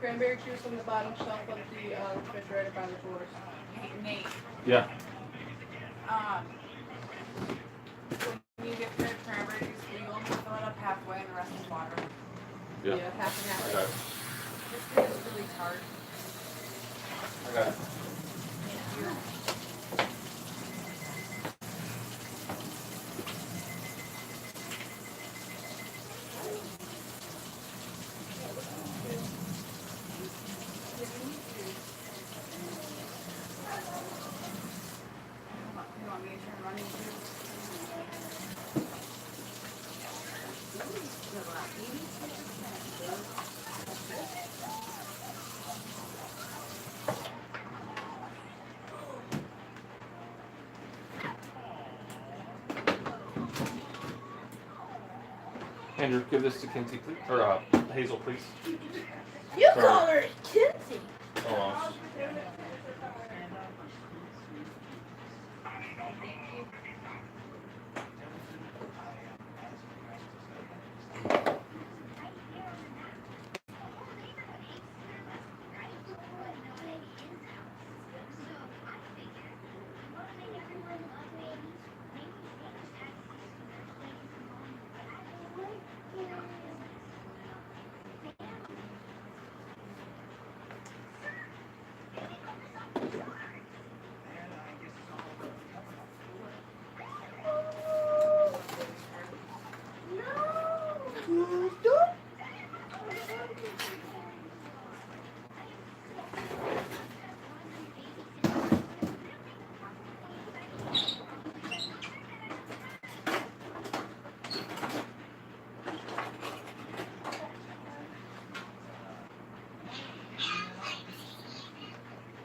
cranberry juice on the bottom shelf of the refrigerator by the drawers. Nate, Yeah. when you get the cranberry juice, will you only fill it up halfway and the rest is water? Yeah. Half and half. I got it. Just because it's really tart. I got it. You want me to turn running too? Andrew, give this to Kinsey, please. Or Hazel, please. You Sorry. call her Kinsey. Oh,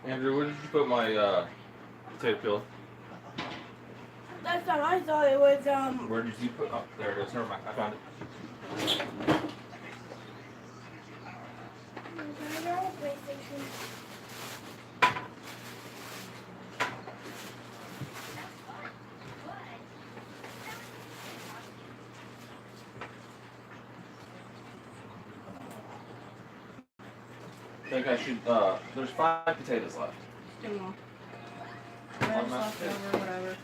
Andrew, where did you put my potato peel? That's how I thought it was. Where did you put? Oh, there it is. Never mind. I found it. I think I should. There's 5 potatoes left. Two more. One Whatever's left. left over, whatever.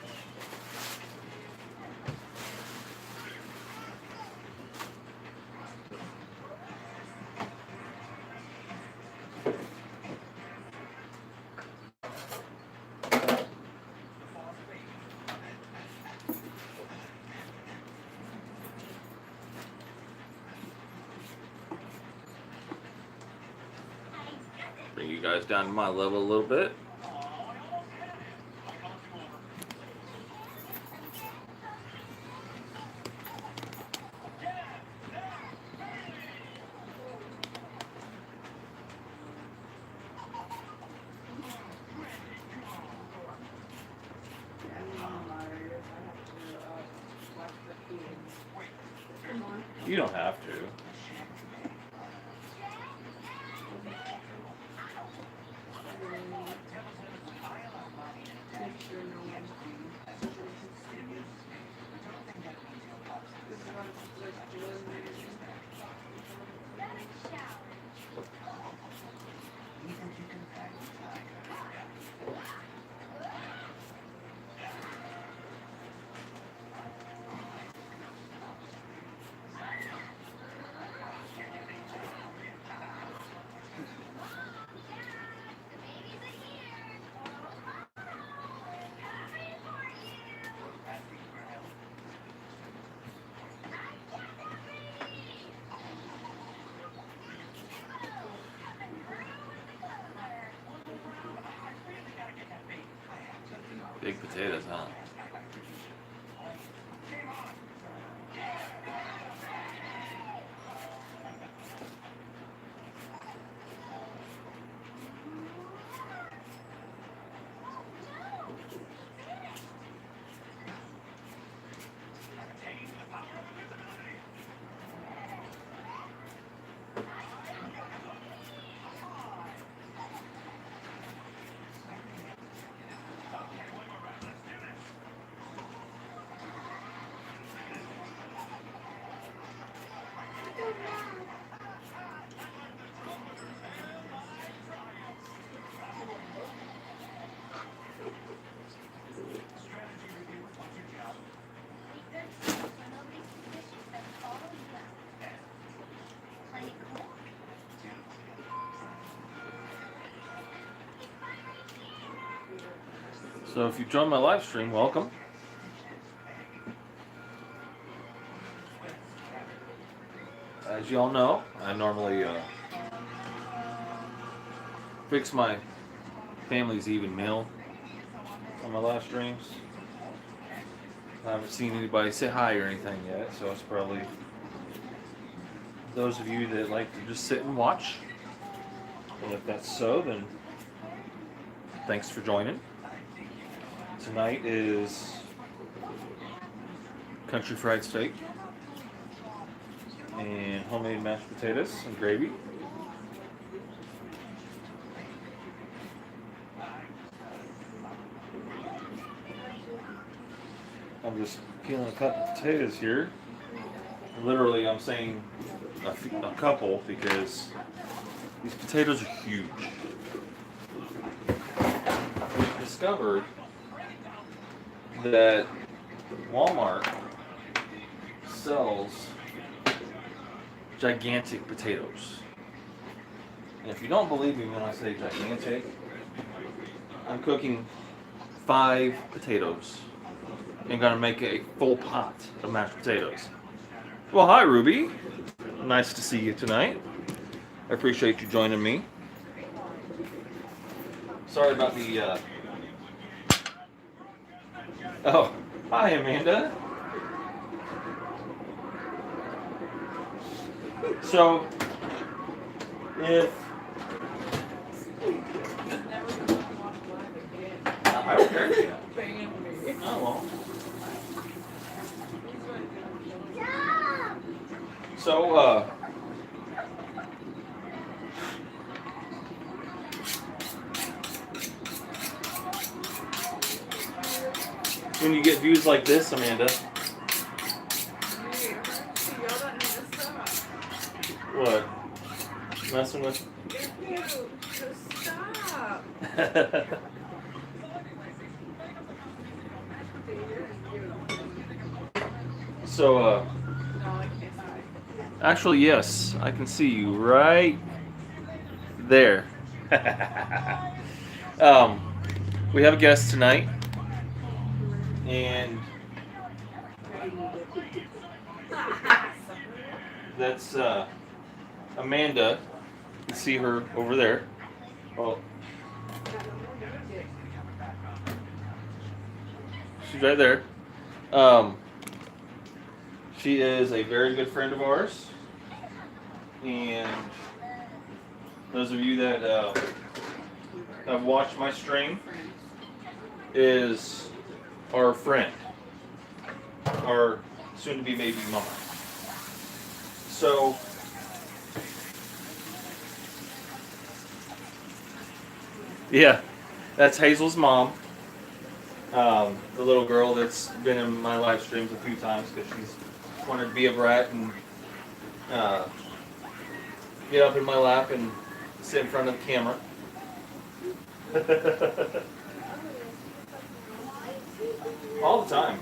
Bring you guys down to my level a little bit. You don't have to. Big potatoes, huh? So if you join my live stream, welcome. As you all know, I normally fix my family's even meal on my live streams. I haven't seen anybody say hi or anything yet, so it's probably those of you that like to just sit and watch. And if that's so, then thanks for joining. Tonight is country fried steak and homemade mashed potatoes and gravy. I'm just peeling a couple potatoes here. Literally, I'm saying a couple because these potatoes are huge. We've discovered that Walmart sells gigantic potatoes. And if you don't believe me when I say gigantic, I'm cooking 5 potatoes and gonna make a full pot of mashed potatoes. Well, hi Ruby. Nice to see you tonight. I appreciate you joining me. Sorry about the Oh, hi Amanda. So if Never gonna watch live again. I don't care. Banging me. Oh well. So when you get views like this, Amanda, what? Messing with? Ew, just stop. So No, I can't see. actually, yes, I can see you right there. We have a guest tonight, and that's Amanda. You can see her over there. Oh, she's right there. She is a very good friend of ours, and those of you that have watched my stream is our friend, our soon-to-be baby mama. So yeah, that's Hazel's mom, the little girl that's been in my live streams a few times because she's wanted to be a brat and get up in my lap and sit in front of the camera. All the time.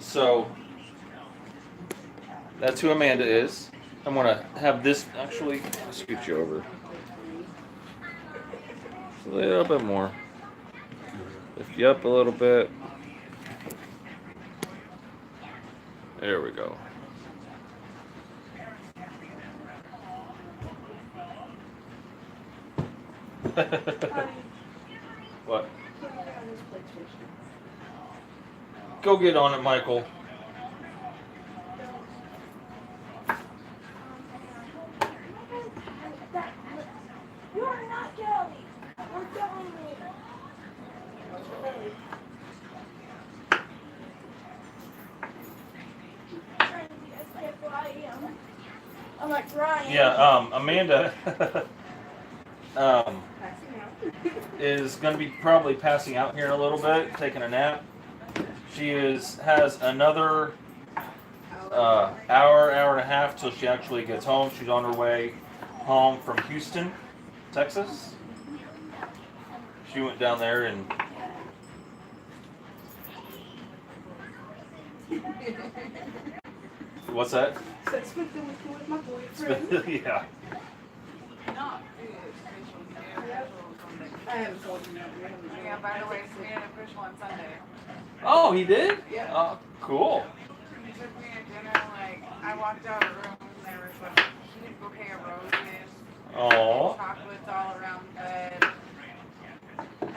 So that's who Amanda is. I'm gonna have this actually scoot you over. Just a little bit more. Lift you up a little bit. There we go. What? Go get on it, Michael. You are not Kelly. You're telling me. I'm like Ryan. Yeah, Amanda is going to be probably passing out here in a little bit, taking a nap. She has another hour and a half till she actually gets home. She's on her way home from Houston, Texas. She went down there and what's that? Said spent the weekend with my boyfriend. Yeah. Not food, facial hair, I haven't told you that. We haven't. Yeah, by the way, we had a fish on Sunday. Oh, he did? Yeah. Oh, cool. He took me to dinner, like, I walked out of the room and there was like a huge bouquet of roses, Oh. chocolates all around the bed. And then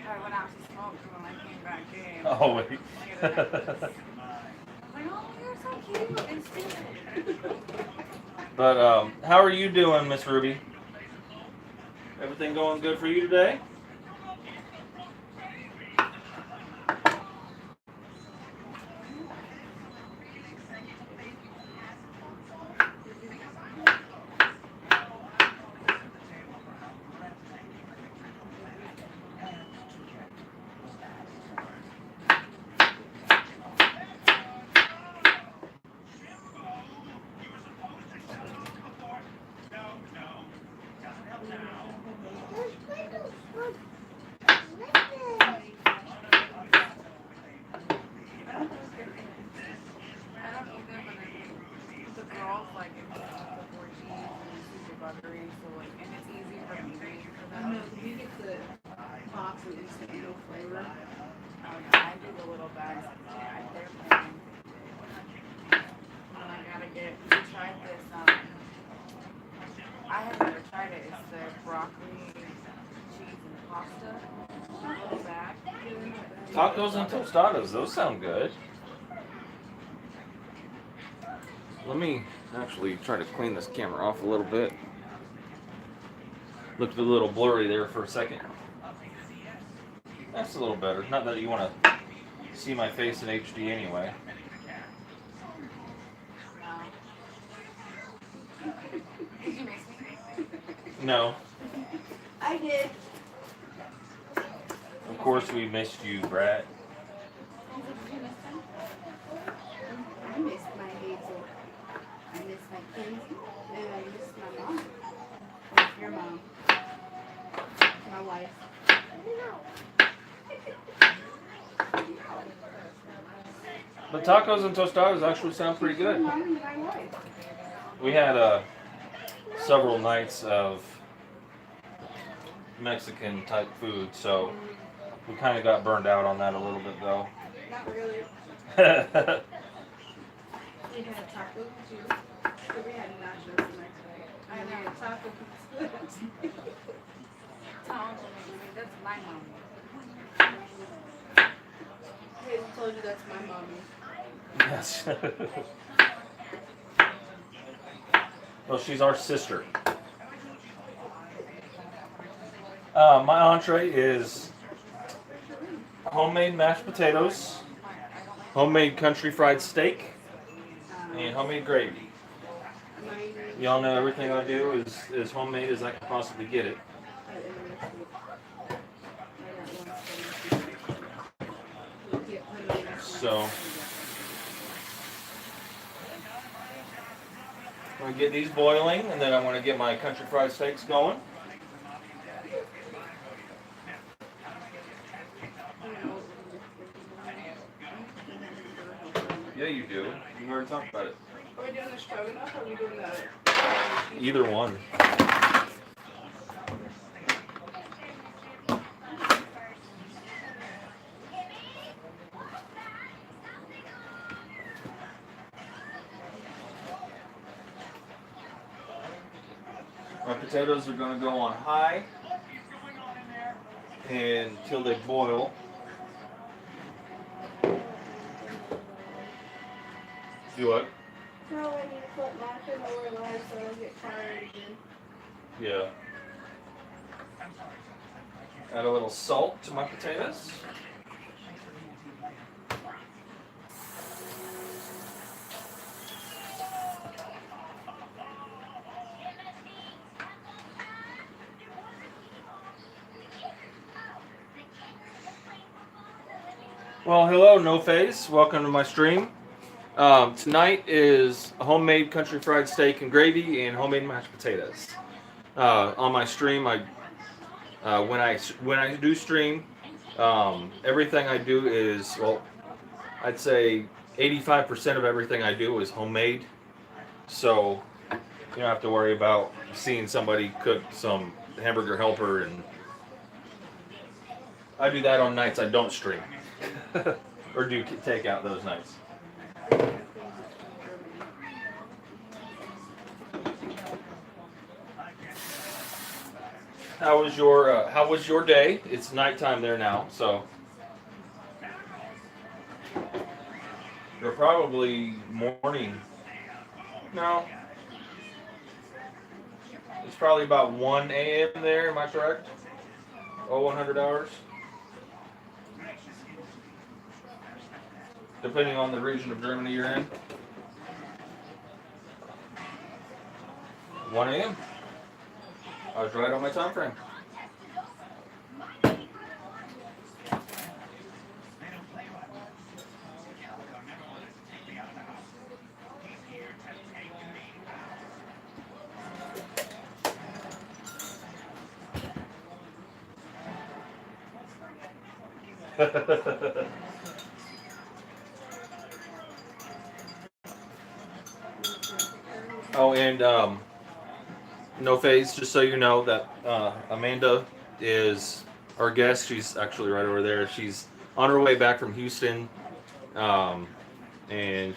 I went out to smoke and when I came back in, Oh, wait. he had a necklace. I was like, oh, you're so cute and stupid. But how are you doing, Miss Ruby? Everything going good for you today? I don't eat them, but I think the girls like it with the 4 cheese and it's super buttery, so like, and it's easy for me to eat for I them. know, we get the box and instant no flavor. I do the little bags. Yeah, they're plain. And I gotta get, we tried this, I have never tried it. It's the broccoli, cheese, and pasta. Little bag. Tacos and tostadas, those sound good. Let me actually try to clean this camera off a little bit. Looked a little blurry there for a second. That's a little better. Not that you want to see my face in HD anyway. Did you miss me? No. I did. Of course we missed you, Brad. I miss my Hazel. I miss my Kenzie. And I miss my mom. Your mom. My wife. But tacos and tostadas actually sound pretty Your good. mom and my wife. We had several nights of Mexican type food, so we kind of got burned out on that a little bit though. Not really. We had tacos too. So we had nachos the next day. I And know. we had taco pizza. Tell me, that's my mom. Hazel told you that's my mommy. Yes. Well, she's our sister. My entree is homemade mashed potatoes, homemade country fried steak, and homemade gravy. Y'all know everything I do is as homemade as I can possibly get it. So, I'm going to get these boiling, and then I'm going to get my country fried steaks going. Yeah, you do. You already talked about it. Are we doing the stroganoff or are we doing the... Either one. My potatoes are going to go on high until they boil. Do what? No, I need to put Monica lower live so I don't get fired again. Yeah. Add a little salt to my potatoes. Well, hello, No Face. Welcome to my stream. Tonight is homemade country fried steak and gravy and homemade mashed potatoes. On my stream, when I do stream, everything I do is, well, I'd say 85% of everything I do is homemade. So you don't have to worry about seeing somebody cook some hamburger helper, and I do that on nights I don't stream or do take out those nights. How was your day? It's nighttime there now, so you're probably morning. No. It's probably about 1 a.m. there, am I correct? Oh, 100 hours? Depending on the region of Germany you're in. 1 a.m. I was right on my time frame. Oh, and no phase, just so you know that Amanda is our guest. She's actually right over there. She's on her way back from Houston, and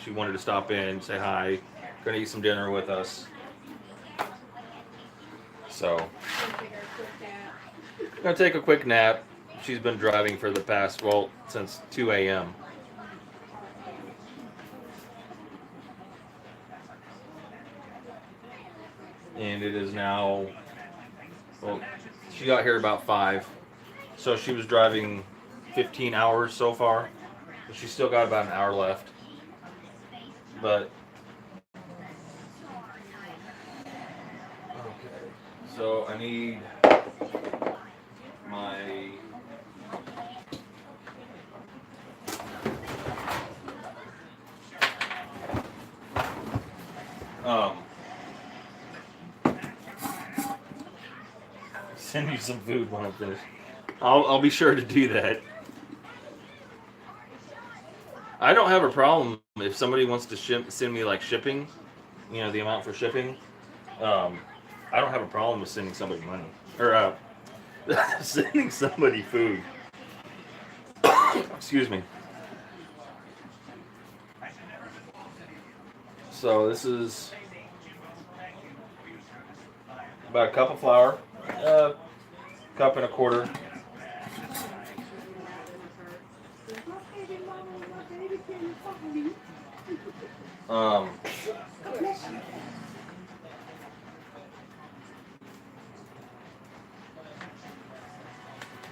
she wanted to stop in, say hi, gonna eat some dinner with us. So, gonna take a quick nap. She's been driving for the past, well, since 2 a.m. And it is now, well, she got here about 5. So she was driving 15 hours so far. She's still got about an hour left. But, okay. So I need my, send you some food when I'm finished. I'll be sure to do that. I don't have a problem if somebody wants to send me like shipping, you know, the amount for shipping. I don't have a problem with sending somebody money or sending somebody food. Excuse me. So this is about a cup of flour, cup and a quarter.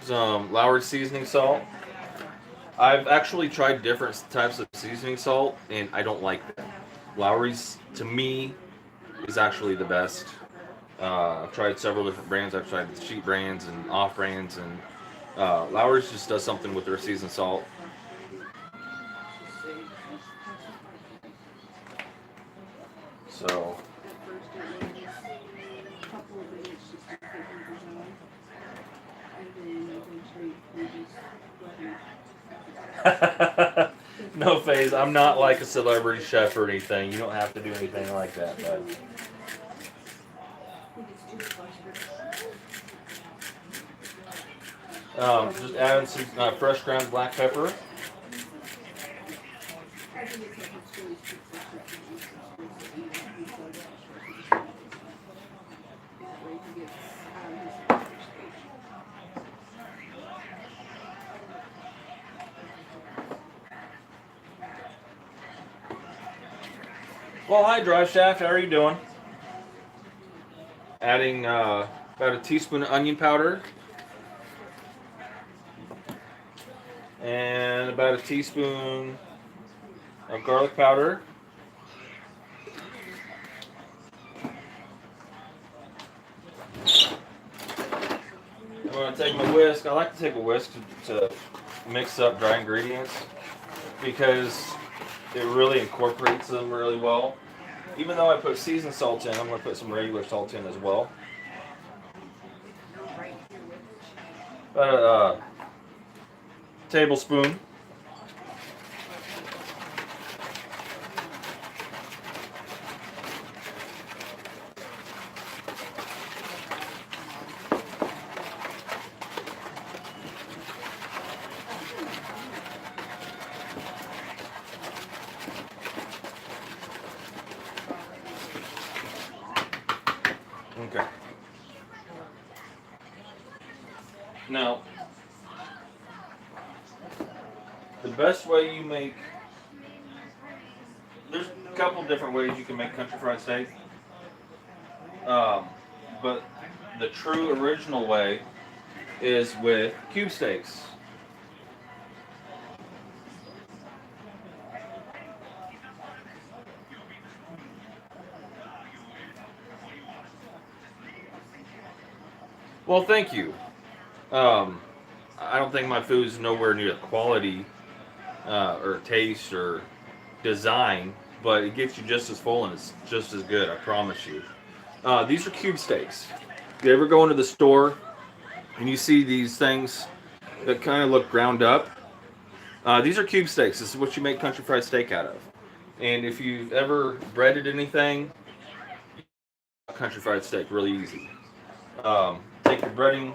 Some Lowry seasoning salt. I've actually tried different types of seasoning salt, and I don't like them. Lowry's, to me, is actually the best. I've tried several different brands. I've tried the cheap brands and off brands, and Lowry's just does something with their seasoned salt. So, no phase. I'm not like a celebrity chef or anything. You don't have to do anything like that. But just adding some fresh ground black pepper. Well, hi, Drive Shaft. How are you doing? Adding about a teaspoon of onion powder and about a teaspoon of garlic powder. I'm going to take my whisk. I like to take a whisk to mix up dry ingredients because it really incorporates them really well. Even though I put seasoned salt in, I'm going to put some regular salt in as well. About a tablespoon. Okay. Now, the best way you make, there's a couple different ways you can make country fried steak. But the true original way is with cube steaks. Well, thank you. I don't think my food is nowhere near the quality or taste or design, but it gets you just as full and it's just as good, I promise you. These are cube steaks. You ever go into the store and you see these things that kind of look ground up? These are cube steaks. This is what you make country fried steak out of. And if you've ever breaded anything, country fried steak really easy. Take your breading,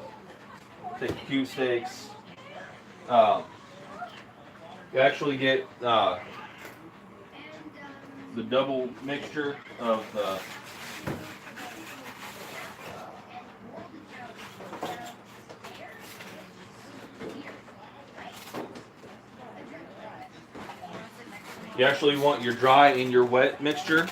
take your cube steaks. You actually get the double mixture of the you actually want your dry and your wet mixture.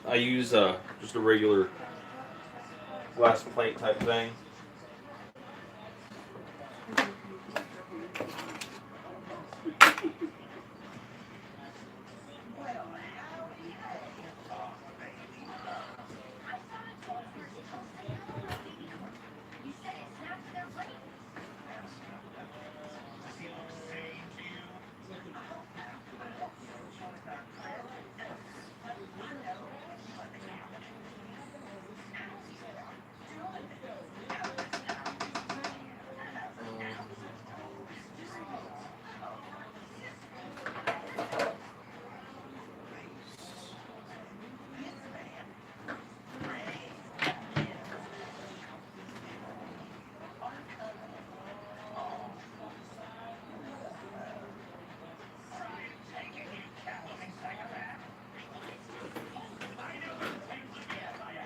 I use just a regular glass plate type thing.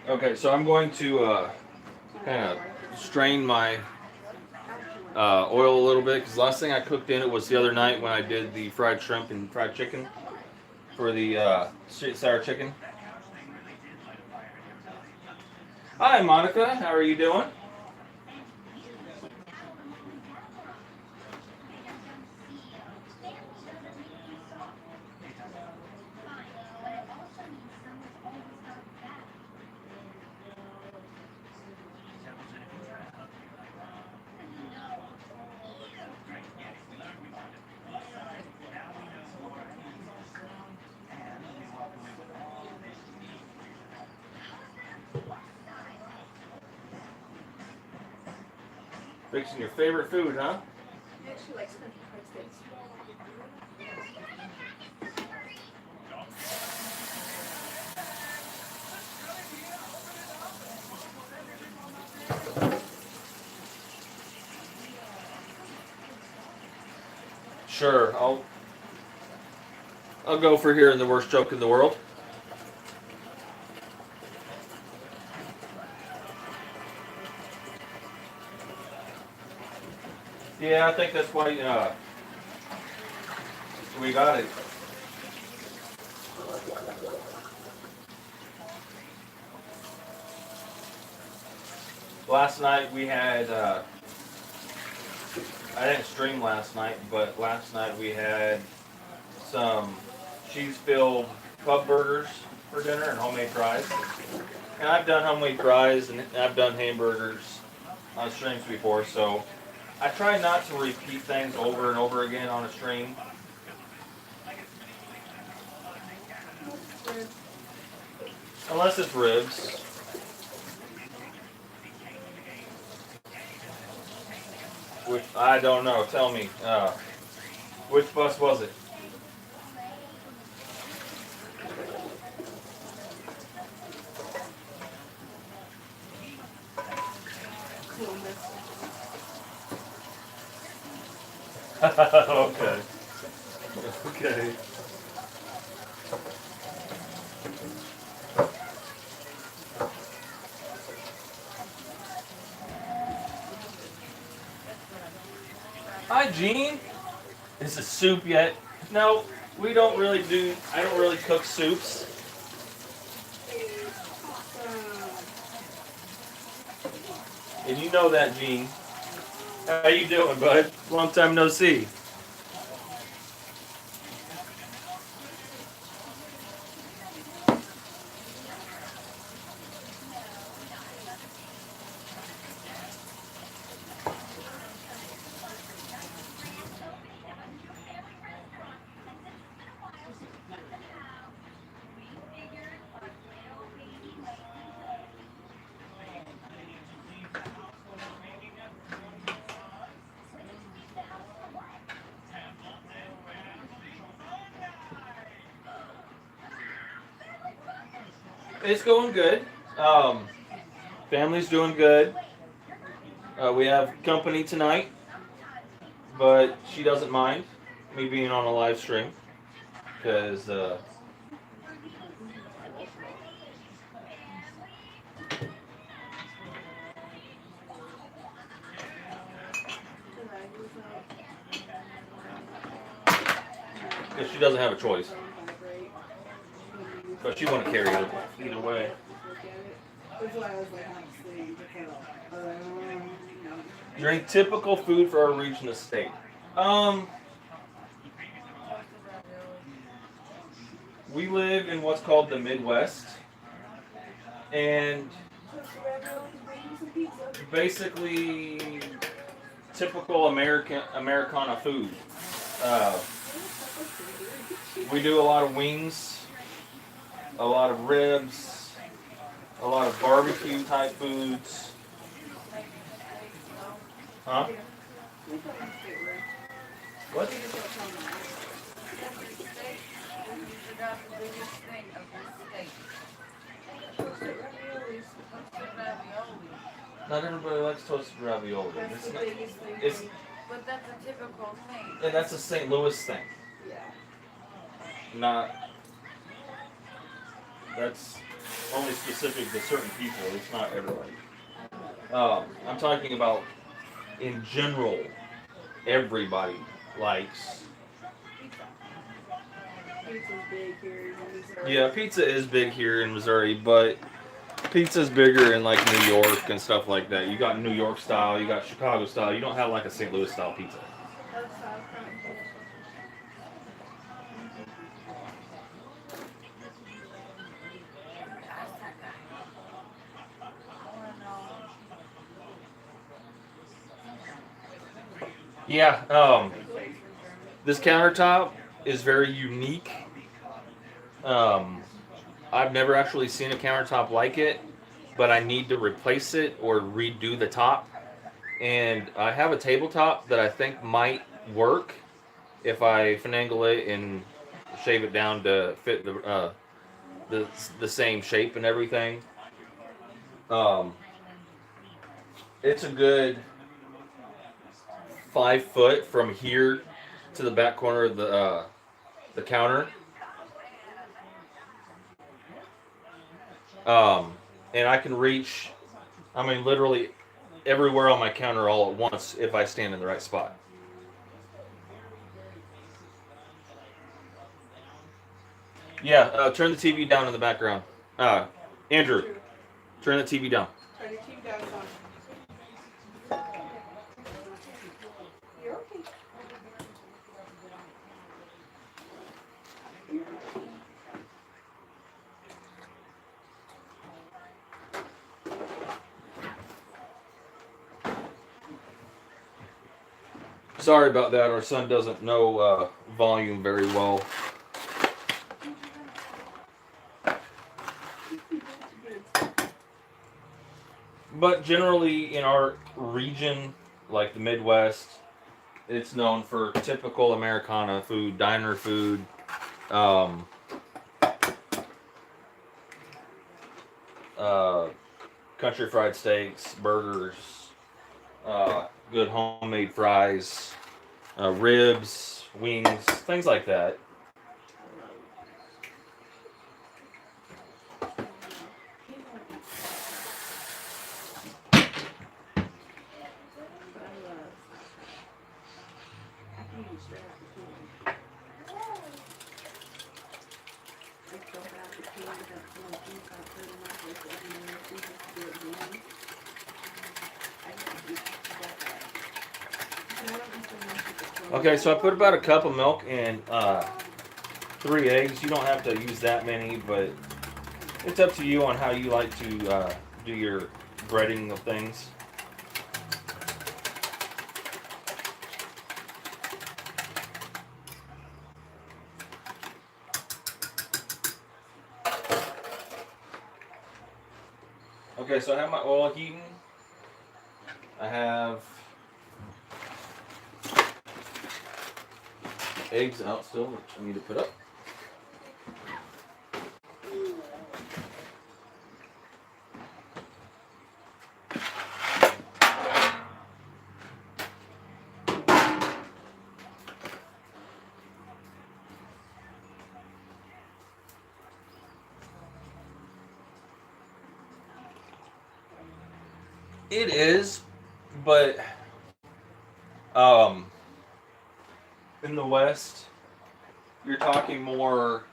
Okay, so I'm going to kind of strain my oil a little bit because the last thing I cooked in it was the other night when I did the fried shrimp and fried chicken for the sweet sour chicken. Hi, Monica. How are you doing? Fixing your favorite food, huh? Yeah, she likes country fried steaks. Sure, I'll go for hearing the worst joke in the world. Yeah, I think that's why we got it. Last night we had, I didn't stream last night, but last night we had some cheese-filled pub burgers for dinner and homemade fries. And I've done homemade fries and I've done hamburgers on streams before, so I try not to repeat things over and over again on a stream. Unless it's ribs. Which I don't know. Tell me. Which bus was it? Okay. Okay. Hi, Gene. Is it soup yet? No, we don't really do. I don't really cook soups. And you know that, Gene. How you doing, bud? Long time no see. It's going good. Family's doing good. We have company tonight, but she doesn't mind me being on a live stream because she doesn't have a choice. But she want to carry it either way. That's why I was like, honestly, Drink typical food for our region of state. We live in what's called the Midwest, and basically typical Americana food. We do a lot of wings, a lot of ribs, a lot of barbecue type foods. Huh? What? You forgot the biggest thing of this state. What's the ravioli? Not everybody likes toasted ravioli. That's the It's biggest thing. it's, But that's a typical thing. and that's a St. Louis thing. Yeah. Not. That's only specific to certain people. It's not everybody. I'm talking about in general. Everybody likes. Pizza's big here in Missouri. Yeah, pizza is big here in Missouri, but pizza's bigger in like New York and stuff like that. You got New York style, you got Chicago style. You don't have like a St. Louis style pizza. That's how it's from. Yeah, this countertop is very unique. I've never actually seen a countertop like it, but I need to replace it or redo the top. And I have a tabletop that I think might work if I finagle it and shave it down to fit the same shape and everything. It's a good 5 foot from here to the back corner of the counter. And I can reach, I mean, literally everywhere on my counter all at once if I stand in the right spot. Yeah, turn the TV down in the background. Andrew, turn the TV down. Try to keep that on. You're okay. Sorry about that. Our son doesn't know volume very well. But generally in our region, like the Midwest, it's known for typical Americana food, diner food. Um, uh, Country fried steaks, burgers, good homemade fries, ribs, wings, things like that. But I love. I can eat straight out the can. I still have the can that's like inside pretty much like the ordinary food just to do it again. I can eat that. And I don't eat so much with the corn. Okay, so I put about a cup of milk and 3 eggs. You don't have to use that many, but it's up to you on how you like to do your breading of things. Okay, so I have my oil heating. I have eggs out still, which I need to put up. It is, but in the West, you're talking more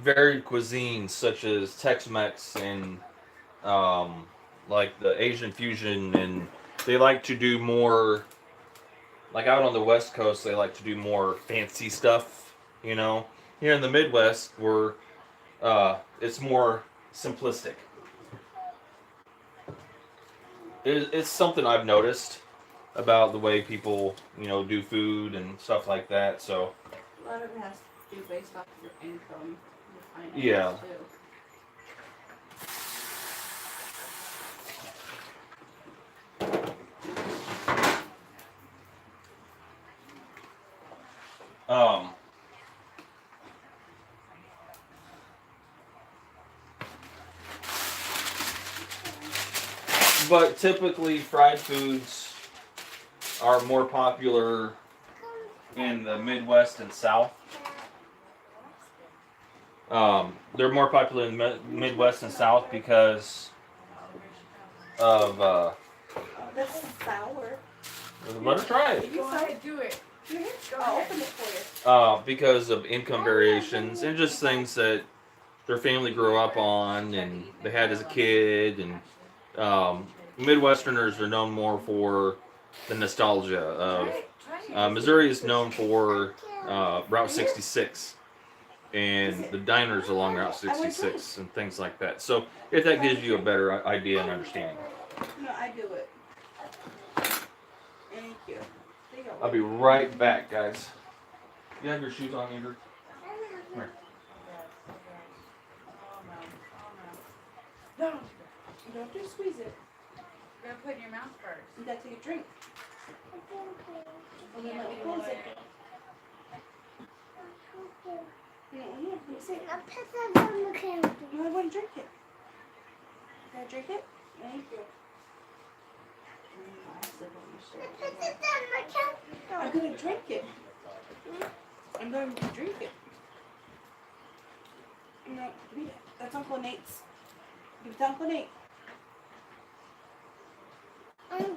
varied cuisines such as Tex-Mex and like the Asian fusion, and they like to do more. Like out on the West Coast, they like to do more fancy stuff. You know, here in the Midwest, it's more simplistic. It's something I've noticed about the way people, do food and stuff like that. So, A lot of it has to do based off of your income, your finances Yeah. too. um, but typically fried foods are more popular in the Midwest and South. They're more popular in the Midwest and South because of That's sour. let her try it. Go ahead, do it. Go I'll ahead. open it for you. Because of income variations and just things that their family grew up on and they had as a kid, and Midwesterners are known more for the nostalgia of Missouri is known for Route 66 and the diners along Route 66 and things like that. So if that gives you a better idea and understanding. No, I do it. Thank you. There you go. I'll be right back, guys. You have your shoes on, Andrew? Oh no. No, you don't have to squeeze it. You gotta put it in your mouth first. You gotta take a drink. And then let me Yeah. close it. You don't want to sit. No, I want to drink it. Can I drink it? Thank you. I still don't understand. I'm gonna drink it. I'm going to drink it. No, read it. That's Uncle Nate's. Give it to Uncle Nate. He's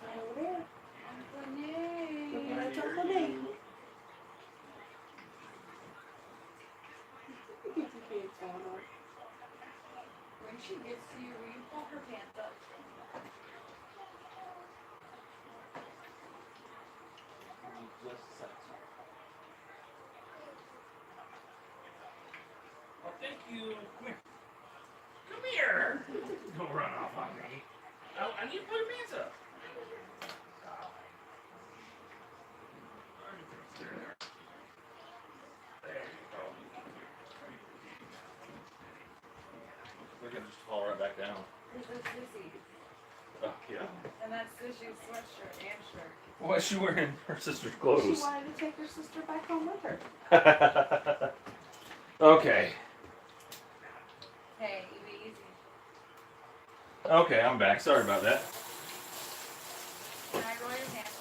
right over there. Look, that's Uncle Nate. Get your pants on. When she gets to you, will you pull her pants up? Oh, thank you. Come here. Come here. Don't run off on me. I need to put your pants up. There you go. I can just fall right back down. This is Sissy. Oh, yeah. And that's Sissy's sweatshirt and shirt. Why is she wearing her sister's She clothes? wanted to take her sister back home with her. Okay. Hey, you be easy. Okay, I'm back. Sorry about that. Can I roll your hands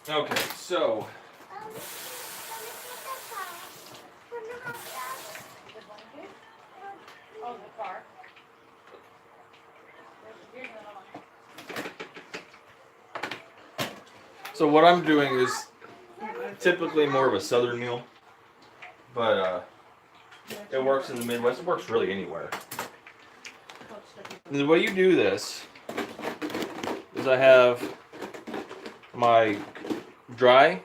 up? Okay, so The blanket? Oh, the car. Here's another one. so what I'm doing is typically more of a southern meal, but it works in the Midwest. It works really anywhere. And the way you do this is I have my dry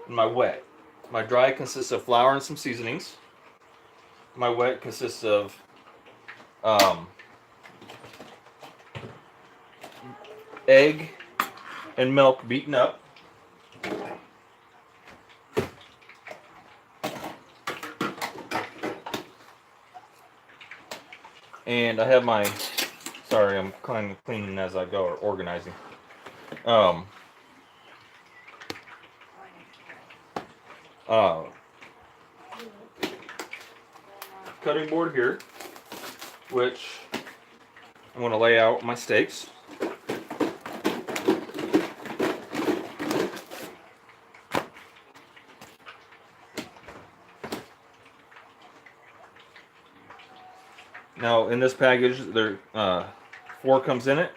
and my wet. My dry consists of flour and some seasonings. My wet consists of egg and milk beaten up. And I have my, sorry, I'm kind of cleaning as I go, or organizing. Cutting board here, which I'm going to lay out my steaks. Now in this package, there 4 comes in it.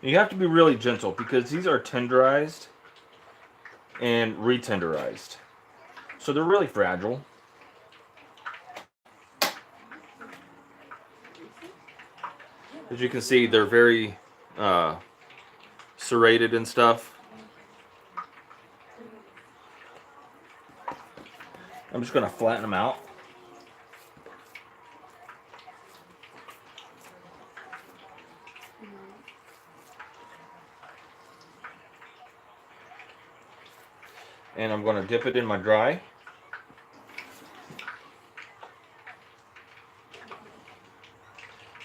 You have to be really gentle because these are tenderized and re-tenderized, so they're really fragile. As you can see, they're very serrated and stuff. I'm just going to flatten them out. And I'm going to dip it in my dry.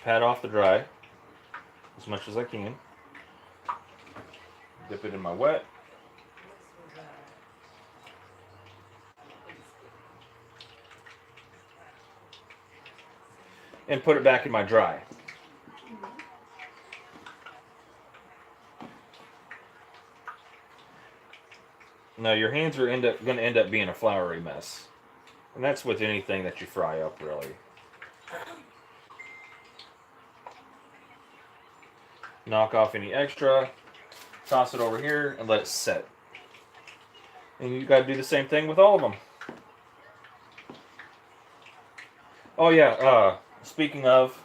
Pat off the dry as much as I can. Dip it in my wet. And put it back in my dry. Now your hands are going to end up being a floury mess. And that's with anything that you fry up, really. Knock off any extra, toss it over here, and let it set. And you got to do the same thing with all of them. Oh yeah, speaking of,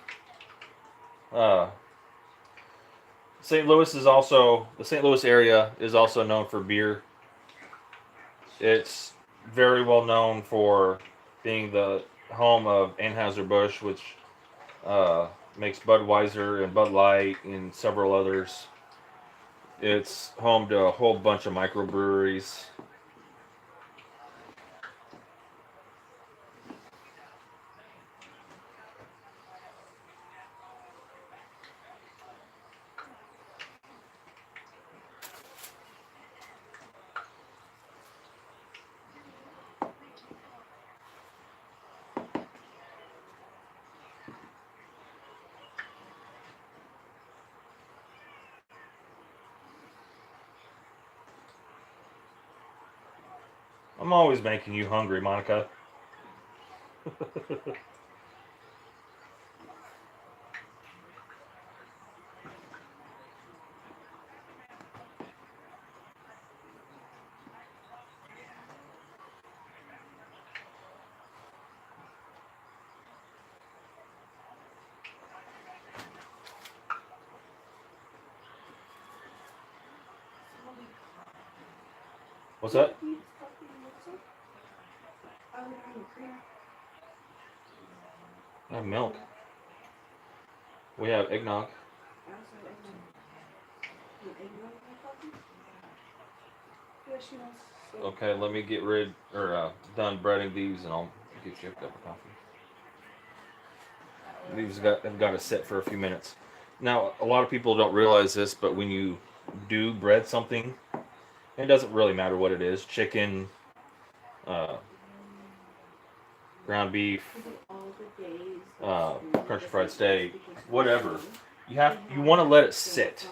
St. Louis is also, the St. Louis area is also known for beer. It's very well known for being the home of Anheuser-Busch, which makes Budweiser and Bud Light and several others. It's home to a whole bunch of microbreweries. I'm always making you hungry, Monica. What's that? I have milk. We have eggnog. Okay, let me get done breading these, and I'll get you a cup of coffee. These have got to sit for a few minutes. Now, a lot of people don't realize this, but when you do bread something, it doesn't really matter what it is: chicken, uh, ground beef, country fried steak, whatever. You want to let it sit.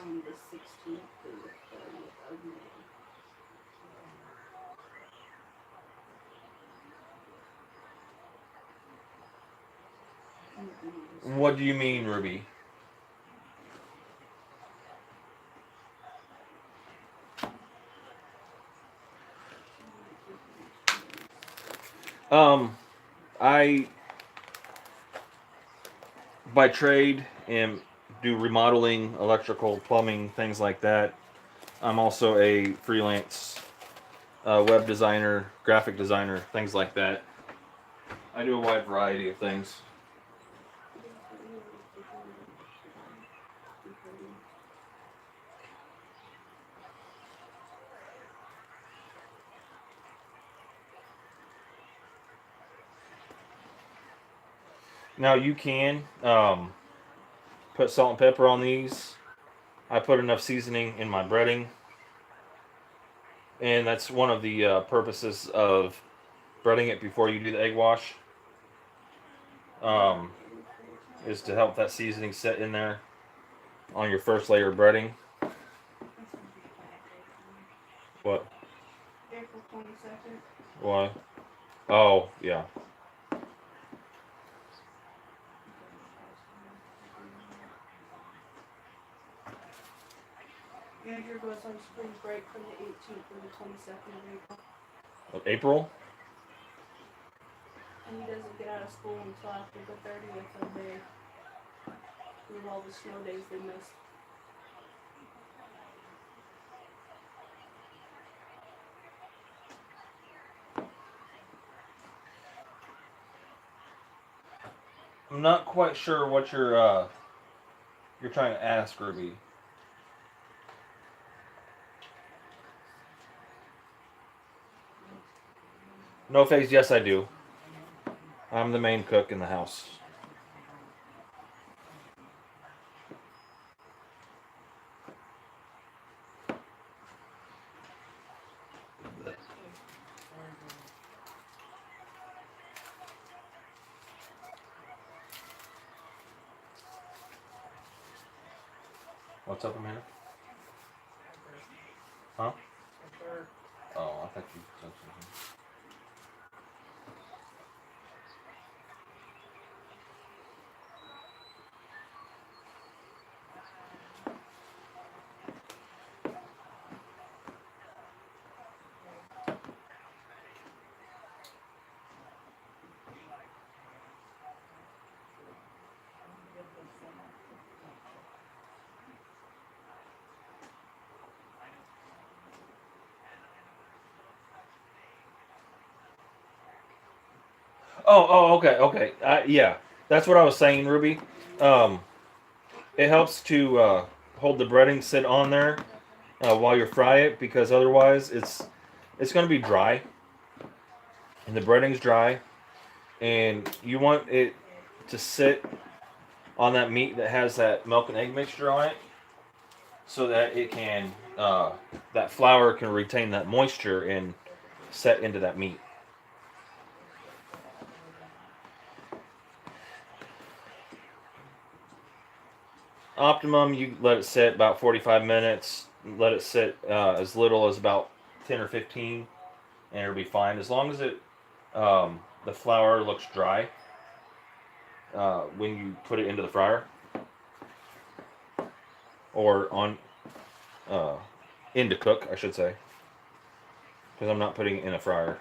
What do you mean, Ruby? I by trade am do remodeling, electrical, plumbing, things like that. I'm also a freelance web designer, graphic designer, things like that. I do a wide variety of things. Now you can put salt and pepper on these. I put enough seasoning in my breading, and that's one of the purposes of breading it before you do the egg wash. Is to help that seasoning set in there on your first layer of breading. What? April 22nd. Why? Oh, yeah. Andrew goes on spring break from the 18th to the 22nd of April. Of April? And he doesn't get out of school until after the 30th of May. With all the snow days they missed. I'm not quite sure what you're trying to ask, Ruby. No face, yes I do. I'm the main cook in the house. What's up, Amanda? Huh? Oh, I thought you said something. Okay. Yeah, that's what I was saying, Ruby. It helps to hold the breading sit on there while you fry it, because otherwise it's going to be dry, and the breading's dry, and you want it to sit on that meat that has that milk and egg mixture on it, so that it can that flour can retain that moisture and set into that meat. Optimum, you let it sit about 45 minutes. Let it sit as little as about 10 or 15, and it'll be fine. As long as the flour looks dry when you put it into the fryer or on into cook, I should say, because I'm not putting it in a fryer.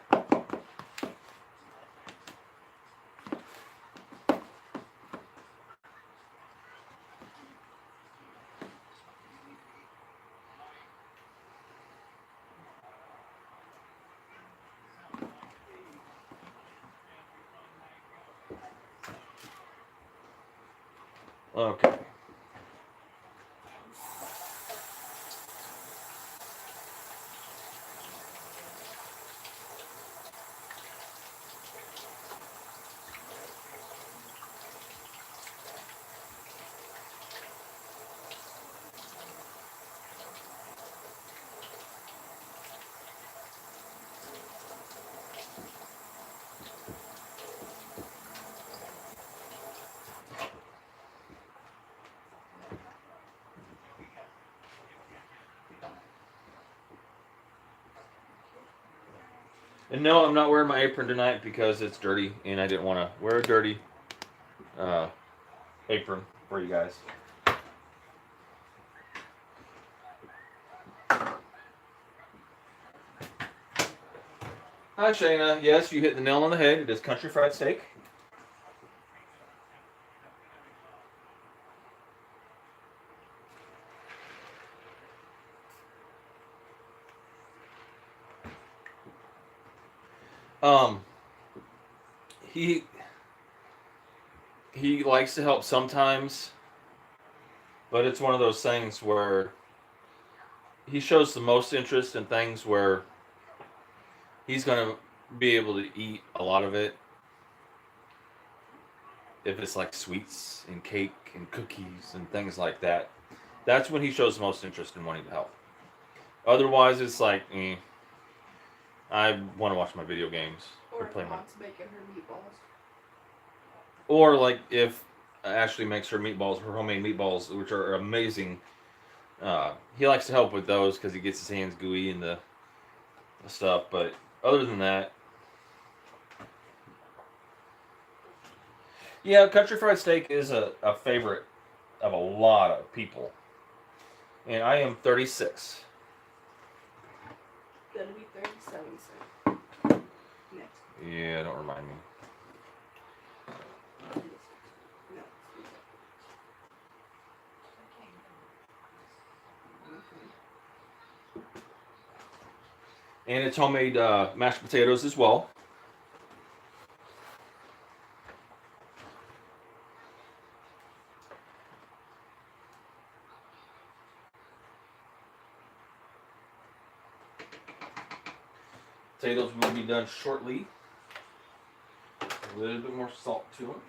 Okay. And no, I'm not wearing my apron tonight because it's dirty, and I didn't want to wear a dirty apron for you guys. Hi, Shayna. Yes, you hit the nail on the head. It is country fried steak. He likes to help sometimes, but it's one of those things where he shows the most interest in things where he's going to be able to eat a lot of it. If it's like sweets and cake and cookies and things like that, that's when he shows the most interest in wanting to help. Otherwise, it's like, I want to watch my video games Or play if my. Mom's making her meatballs. Or like if Ashley makes her meatballs, her homemade meatballs, which are amazing. He likes to help with those because he gets his hands gooey and the stuff. But other than that, yeah, country fried steak is a favorite of a lot of people. And I am 36. Gonna be 37 soon. Next. Yeah, don't remind me. No. And it's homemade mashed potatoes as well. Potatoes will be done shortly. A little bit more salt to them.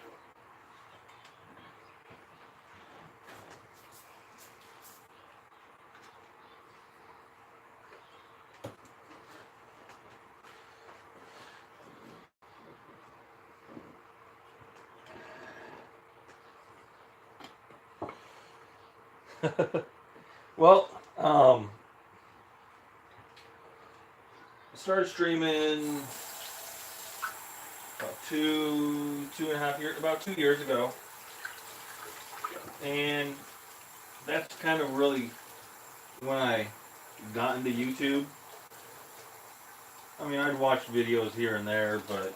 Well, started streaming about two and a half years, about 2 years ago, and that's kind of really when I got into YouTube. I mean, I'd watch videos here and there, but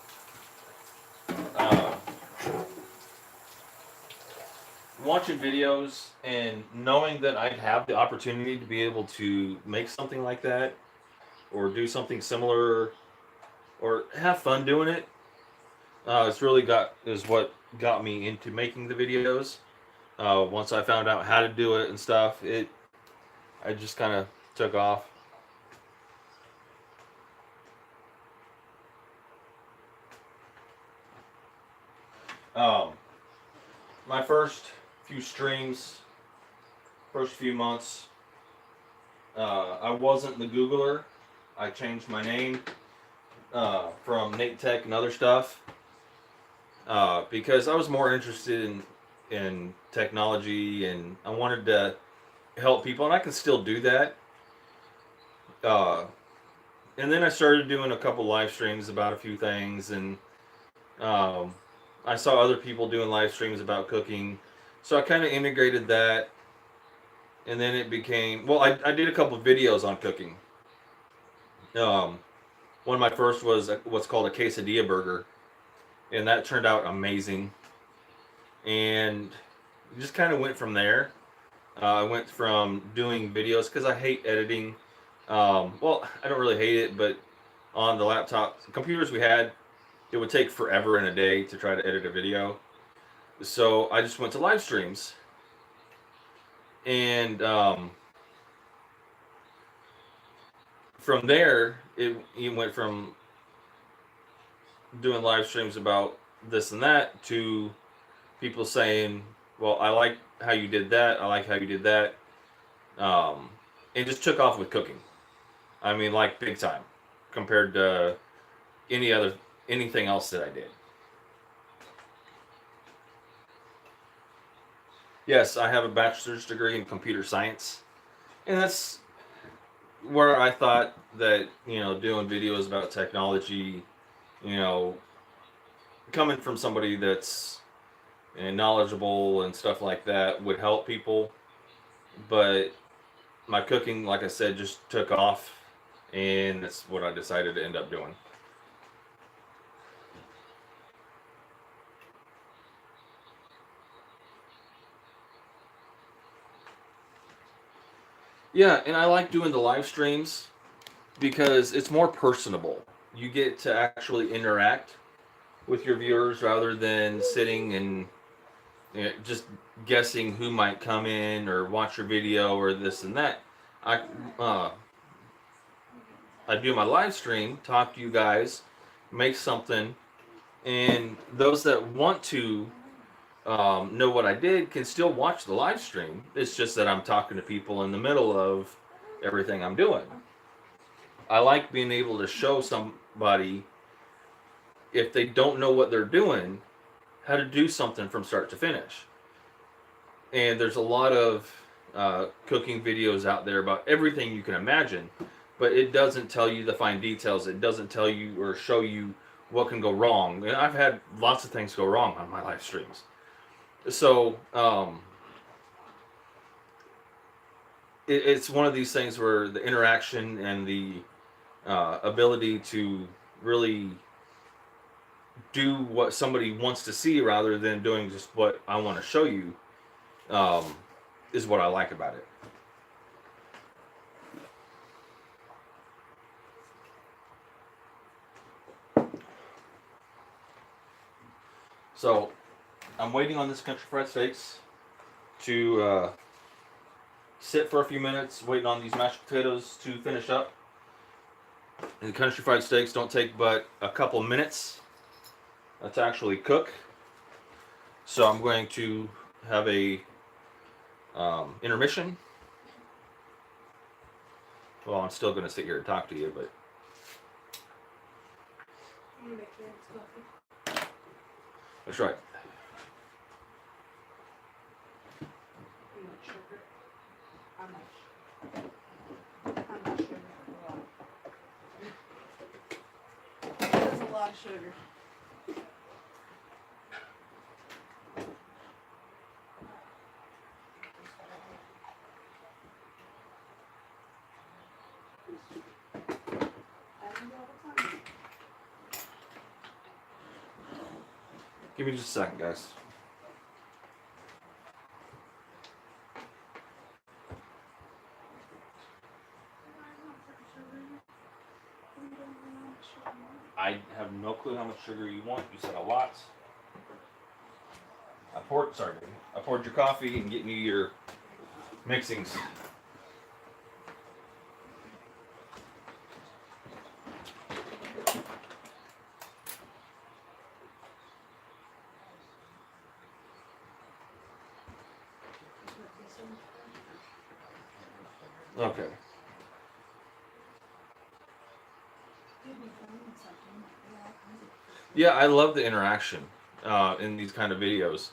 watching videos and knowing that I'd have the opportunity to be able to make something like that or do something similar or have fun doing it, is what got me into making the videos. Once I found out how to do it and stuff, I just kind of took off. My first few streams, first few months, I wasn't the Googler. I changed my name from Nate Tech and other stuff because I was more interested in technology and I wanted to help people, and I can still do that. And then I started doing a couple live streams about a few things, and I saw other people doing live streams about cooking, so I kind of integrated that, and then it became, well, I did a couple of videos on cooking. One of my first was what's called a quesadilla burger, and that turned out amazing, and just kind of went from there. I went from doing videos because I hate editing. Well, I don't really hate it, but on the laptop computers we had, it would take forever in a day to try to edit a video. So I just went to live streams. And from there, it went from doing live streams about this and that to people saying, well, I like how you did that. I like how you did that. It just took off with cooking. I mean, like big time compared to anything else that I did. Yes, I have a bachelor's degree in computer science, and where I thought that, doing videos about technology, you know, coming from somebody that's knowledgeable and stuff like that would help people. But my cooking, like I said, just took off, and that's what I decided to end up doing. Yeah, and I like doing the live streams because it's more personable. You get to actually interact with your viewers rather than sitting and just guessing who might come in or watch your video or this and that. I uh, I do my live stream, talk to you guys, make something, and those that want to know what I did can still watch the live stream. It's just that I'm talking to people in the middle of everything I'm doing. I like being able to show somebody, if they don't know what they're doing, how to do something from start to finish. And there's a lot of cooking videos out there about everything you can imagine, but it doesn't tell you the fine details. It doesn't tell you or show you what can go wrong. And I've had lots of things go wrong on my live streams. So it's one of these things where the interaction and the ability to really do what somebody wants to see rather than doing just what I want to show you is what I like about it. So I'm waiting on this country fried steaks to sit for a few minutes, waiting on these mashed potatoes to finish up. And the country fried steaks don't take but a couple minutes to actually cook. So I'm going to have a intermission. Well, I'm still going to sit here and talk to you, but that's right. That's a lot of sugar. Give me just a second, guys. I have no clue how much sugar you want. You said a lot. I poured your coffee and getting you your mixings. Okay. Yeah, I love the interaction in these kind of videos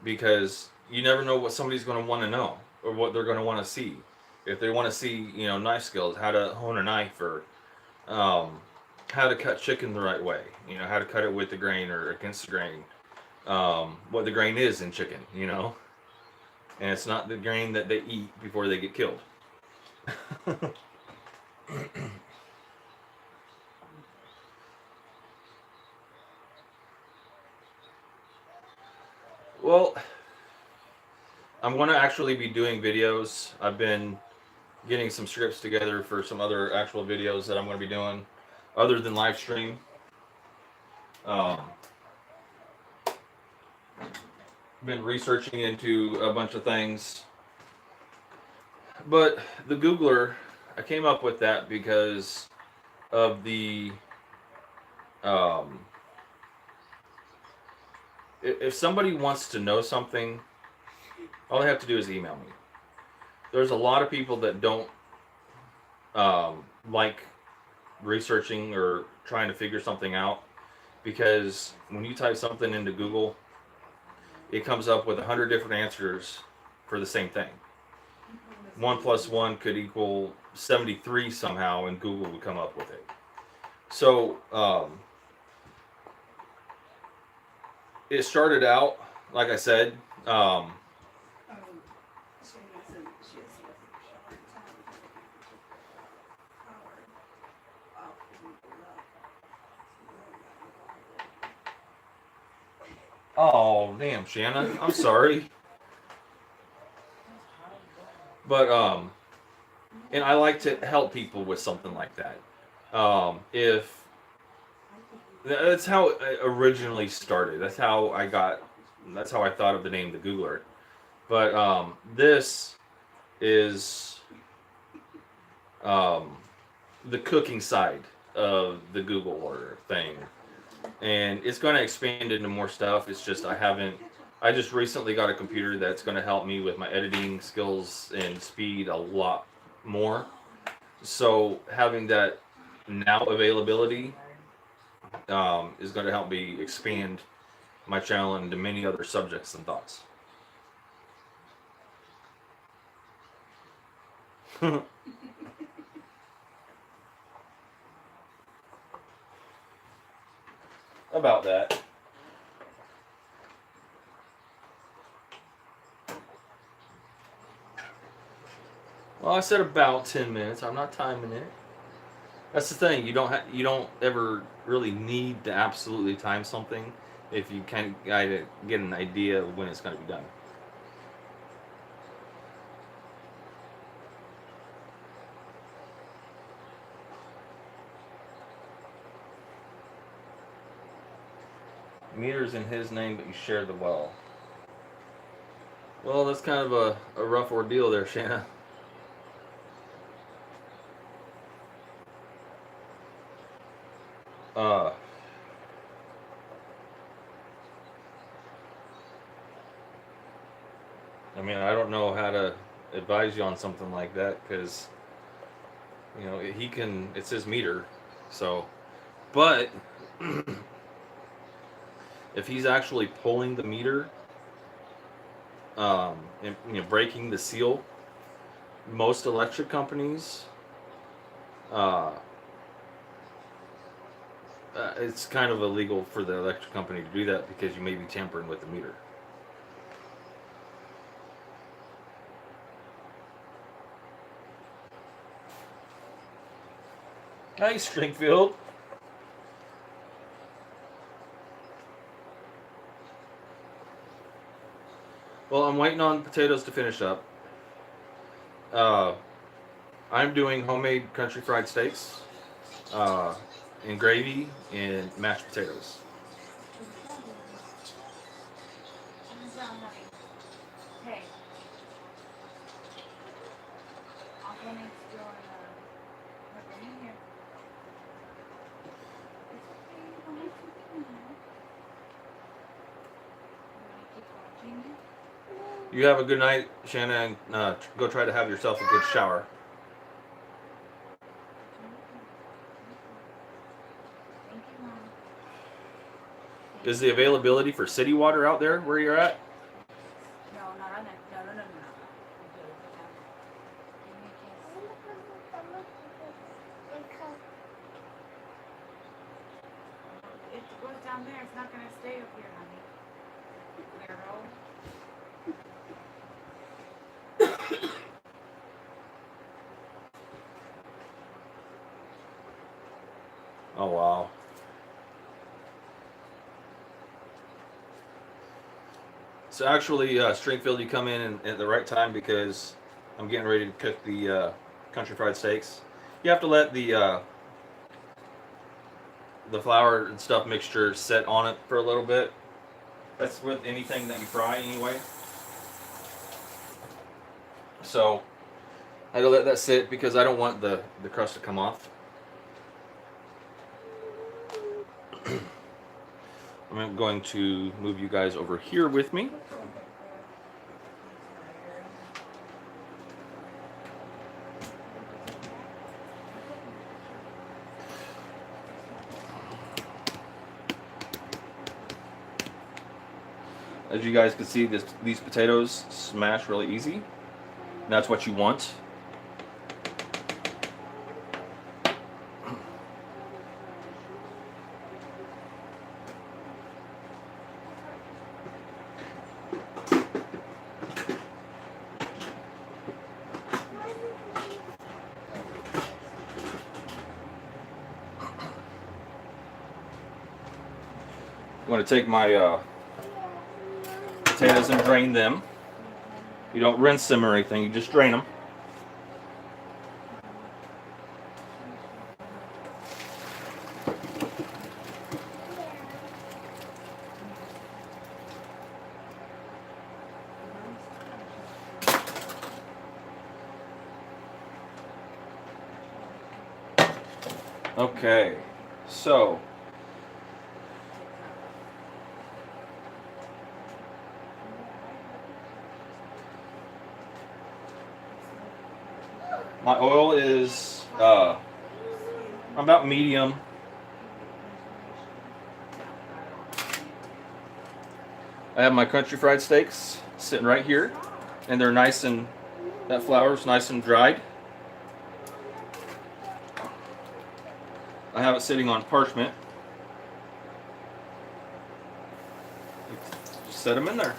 because you never know what somebody's going to want to know or what they're going to want to see. If they want to see, knife skills, how to hone a knife, or how to cut chicken the right way, how to cut it with the grain or against the grain, what the grain is in chicken, and it's not the grain that they eat before they get killed. Well, I'm going to actually be doing videos. I've been getting some scripts together for some other actual videos that I'm going to be doing other than live stream. Been researching into a bunch of things. But the Googler, I came up with that because of the if somebody wants to know something, all they have to do is email me. There's a lot of people that don't like researching or trying to figure something out, because when you type something into Google, it comes up with 100 different answers for the same thing. 1 plus 1 could equal 73 somehow, and Google would come up with it. So it started out, like I said, oh damn, Shanna, I'm sorry. But and I like to help people with something like that. If that's how it originally started. That's how I thought of the name the Googler. But this is the cooking side of the Google order thing, and it's going to expand into more stuff. It's just I just recently got a computer that's going to help me with my editing skills and speed a lot more. So having that now availability is going to help me expand my channel into many other subjects and thoughts. About that. Well, I said about 10 minutes. I'm not timing it. That's the thing. You don't ever really need to absolutely time something if you kind of get an idea of when it's going to be done. Meter's in his name, but you share the well. Well, that's kind of a rough ordeal there, Shanna. I mean, I don't know how to advise you on something like that because, you know, it's his meter, so, but if he's actually pulling the meter, and, you know, breaking the seal, most electric companies, it's kind of illegal for the electric company to do that because you may be tampering with the meter. Hi, Springfield. Well, I'm waiting on potatoes to finish up. I'm doing homemade country fried steaks, and gravy and mashed potatoes. Hey. I'll go next door and in here. It's okay, you don't have to be in there. You wanna keep watching it? You have a good night, Shanna, and go try to have yourself a good shower. Thank you, Mom. Is the availability for city water out there where you're at? No, not on that. No. Give me a kiss. It goes down there. It's not gonna stay up here, honey. Weirdo. Oh, wow. So actually, Stringfield, you come in at the right time because I'm getting ready to cook the country fried steaks. You have to let the flour and stuff mixture set on it for a little bit. That's with anything that you fry anyway. So I had to let that sit because I don't want the crust to come off. I'm going to move you guys over here with me. As you guys can see, these potatoes smash really easy. That's what you want. I'm going to take my potatoes and drain them. You don't rinse them or anything, you just drain them. Okay, so my oil is about medium. I have my country fried steaks sitting right here, and they're nice and that flour's nice and dried. I have it sitting on parchment. Just set them in there.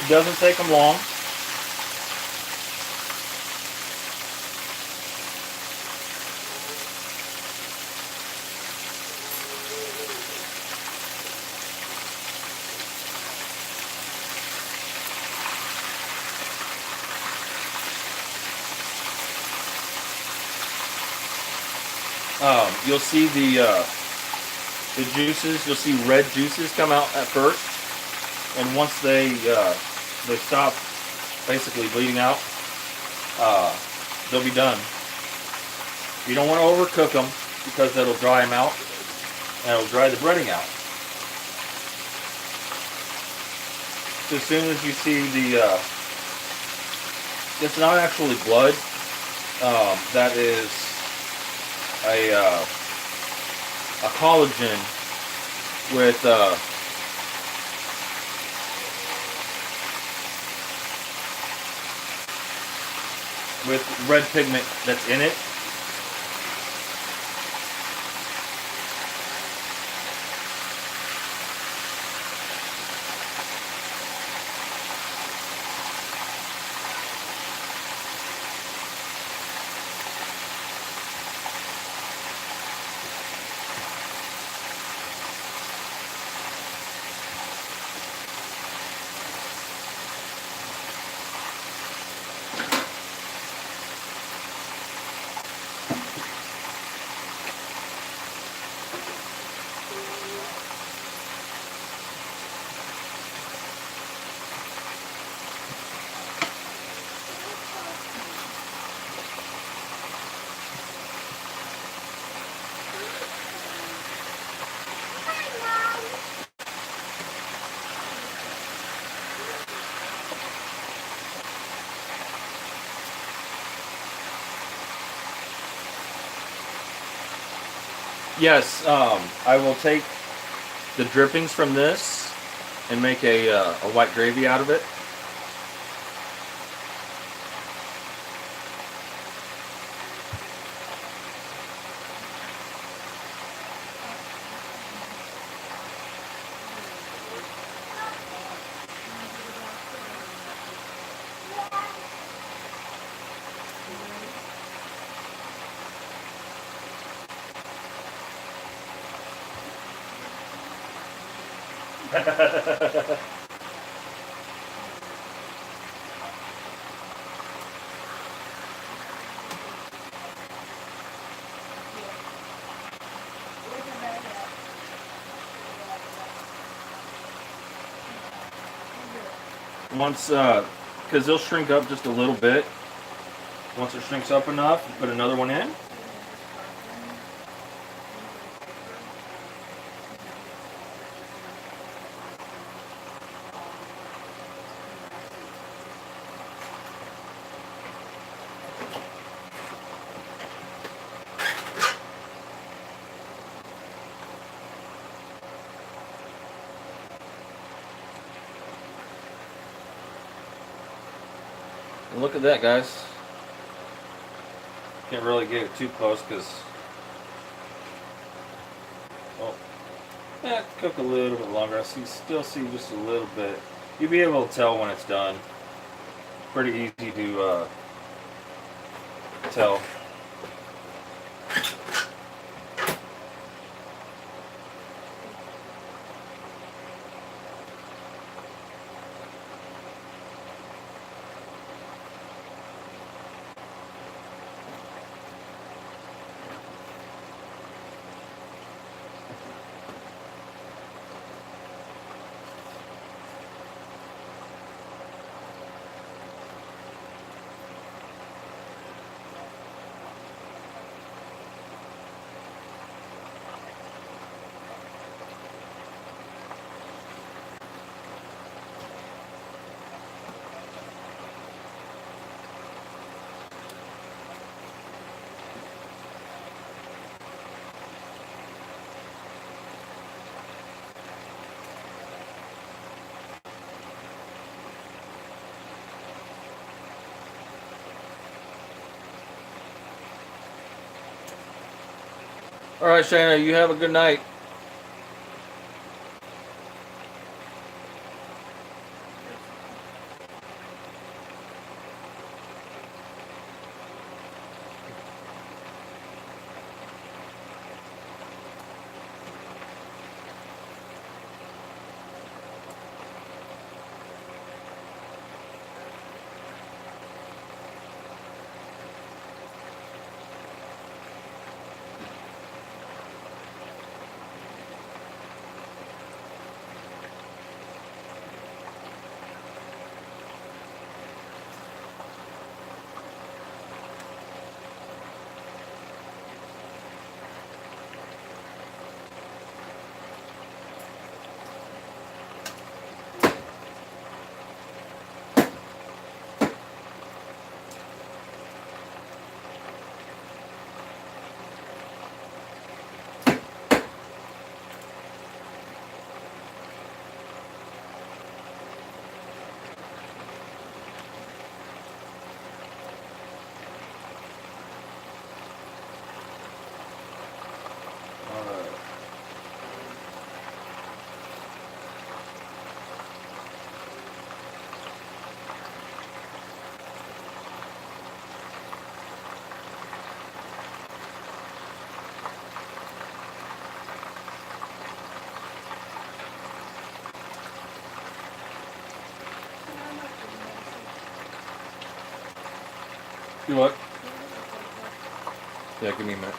It doesn't take them long. You'll see the juices. You'll see red juices come out at first, and once they stop basically bleeding out, they'll be done. You don't want to overcook them because that'll dry them out and it'll dry the breading out. So as soon as you see it's not actually blood. That is a collagen with red pigment that's in it. Yes, I will take the drippings from this and make a white gravy out of it. Where's the bag at? Once, because they'll shrink up just a little bit. Once it shrinks up enough, you put another one in. And look at that, guys. Can't really get it too close because, oh, yeah, cook a little bit longer. Still see just a little bit. You'll be able to tell when it's done. Pretty easy to tell. All right, Shayna, you have a good night. You what? Yeah, give me a minute.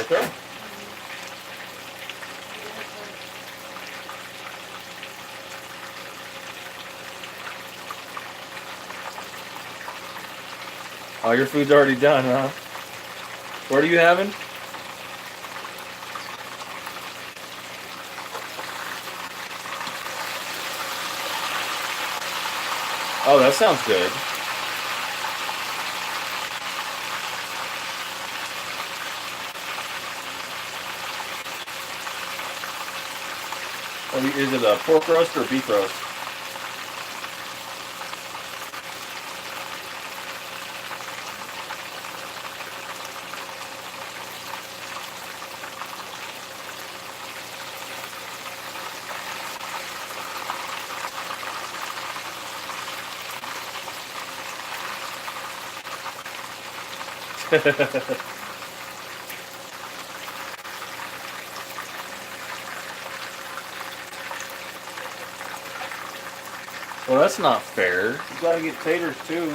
right there. Oh, your food's already done, huh? What are you having? Oh, that sounds good. Is it a pork roast or a beef roast? Well, that's not fair. You gotta get taters too.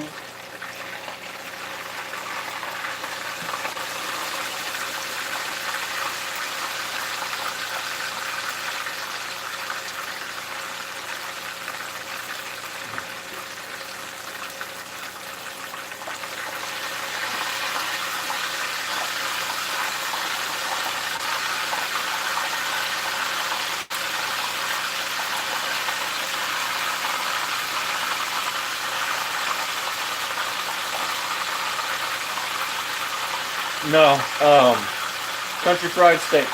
No, country fried steak.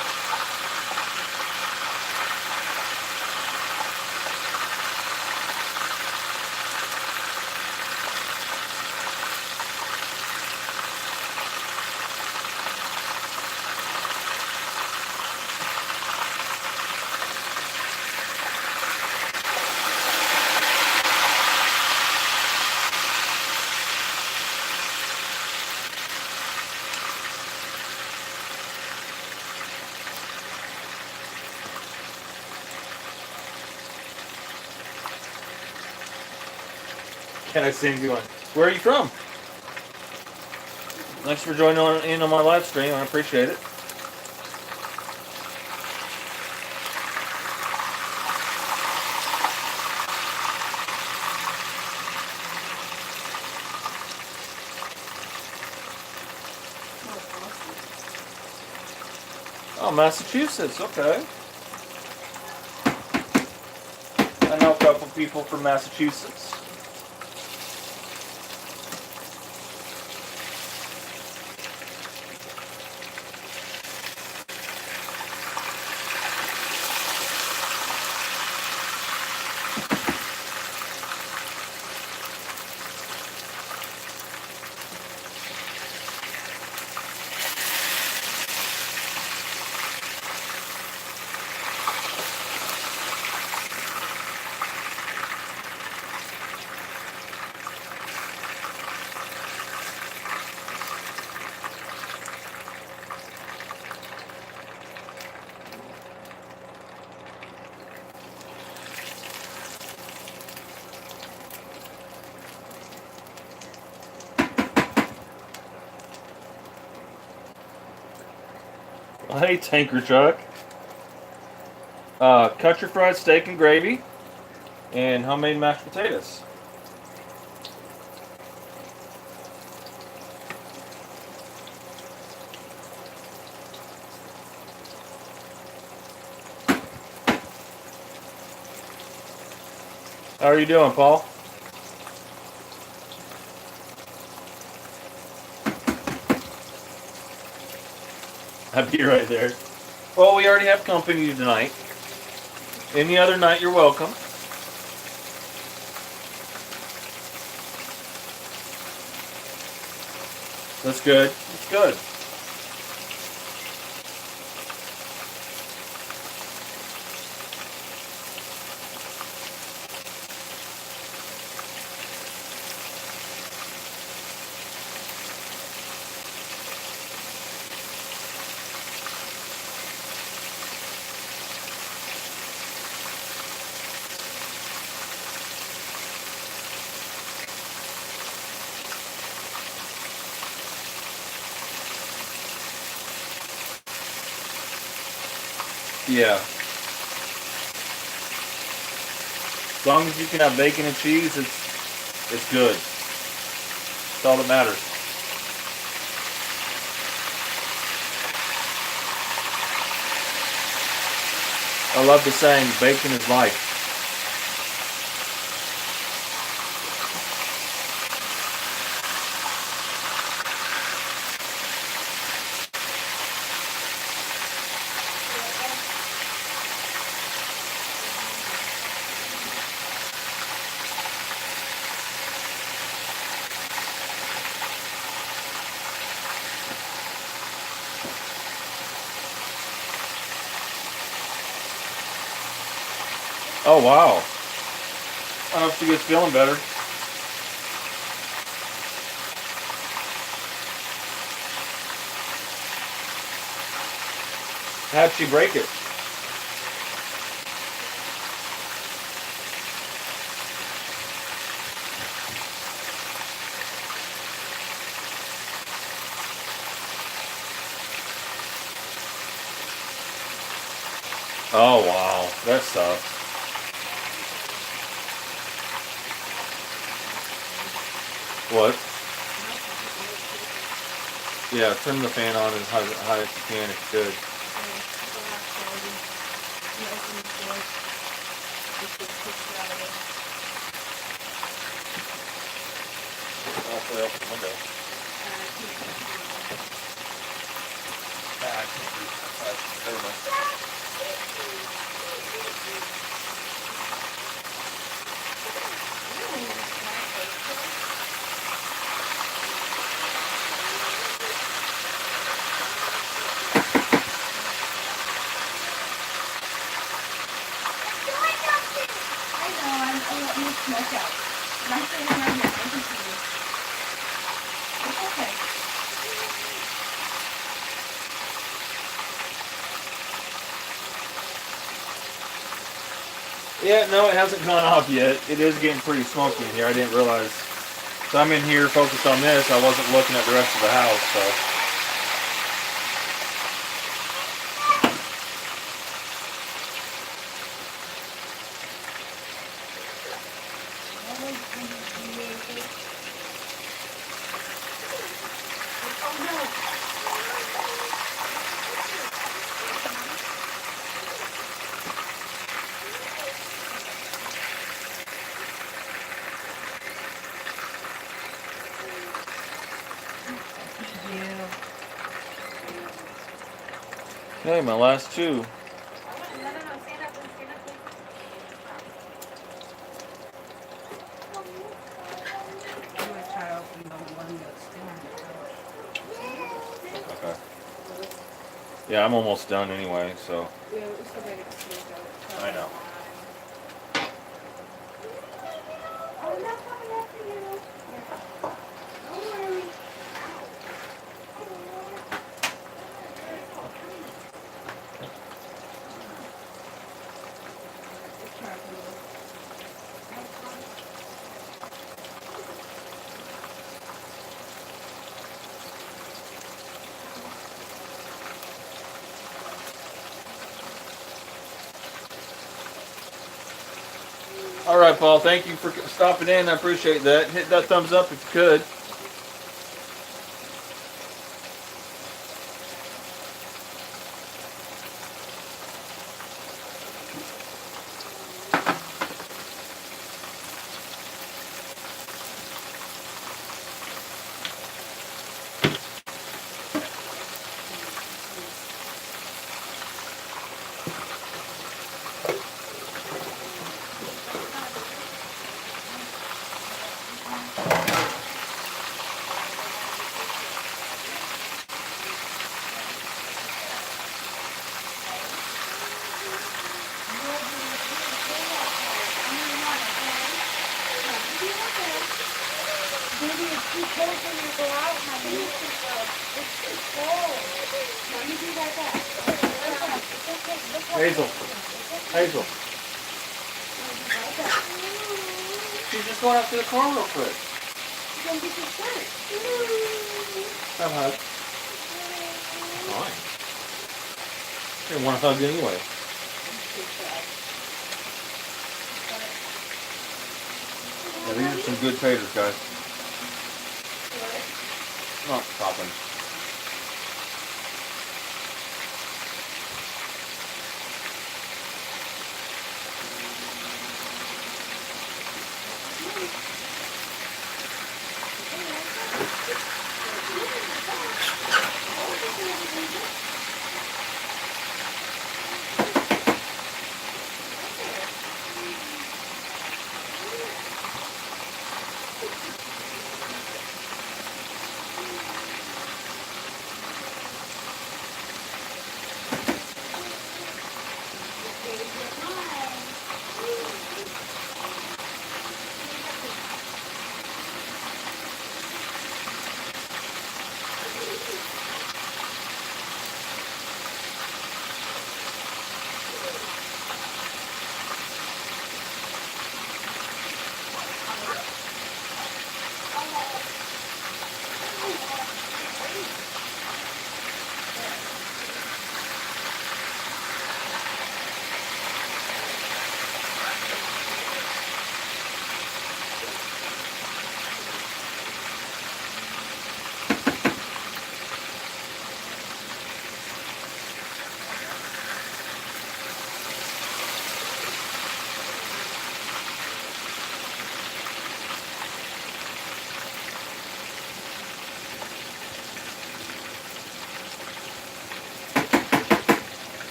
Can I sing you one? Where are you from? Thanks for joining in on my live stream. I appreciate it. Oh, Massachusetts. Okay. I know a couple people from Massachusetts. Hey, Tanker Chuck. Country fried steak and gravy, and homemade mashed potatoes. How are you doing, Paul? I'll be right there. Well, we already have company tonight. Any other night, you're welcome. That's good. That's good. Yeah. As long as you can have bacon and cheese, it's good. That's all that matters. I love the saying, bacon is life. Oh, wow. I hope she gets feeling better. How'd she break it? Oh, wow. That sucks. What? Yeah, turn the fan on as high as you can if you could. Halfway up the window. I can't reach that side. Never mind. I know, I'm letting you smoke out. And I'm standing right here, I can see you. It's okay. Yeah, no, it hasn't gone off yet. It is getting pretty smoky in here. I didn't realize. So I'm in here focused on this. I wasn't looking at the rest of the house, so. Okay, my last two. No, stand up, stand up, please. You would try to open the one that's still on the couch. Okay. Yeah, I'm almost done anyway, so. Yeah, it's the way to smoke out. I know. I'm not coming after you. Don't worry. All right, Paul. Thank you for stopping in. I appreciate that. Hit that thumbs up if you could. Maybe it's too cold for you to go out, honey. It's too cold. Let me do like that. It's okay. Look what Hazel. Hazel. like that. She's just going up to the car real quick. Then get your shirt. Come hug. Fine. They want to hug anyway. Yeah, these are some good taters, guys. Not popping.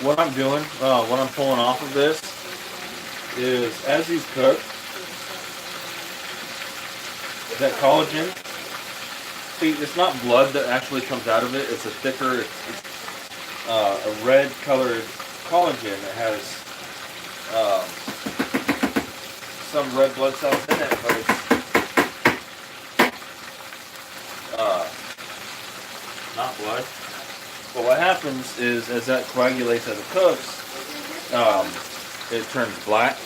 What I'm doing, what I'm pulling off of this is as these cook, that collagen, see, it's not blood that actually comes out of it. It's a thicker, it's a red colored collagen that has some red blood cells in it, but it's not blood. But what happens is, as that coagulates as it cooks, it turns black,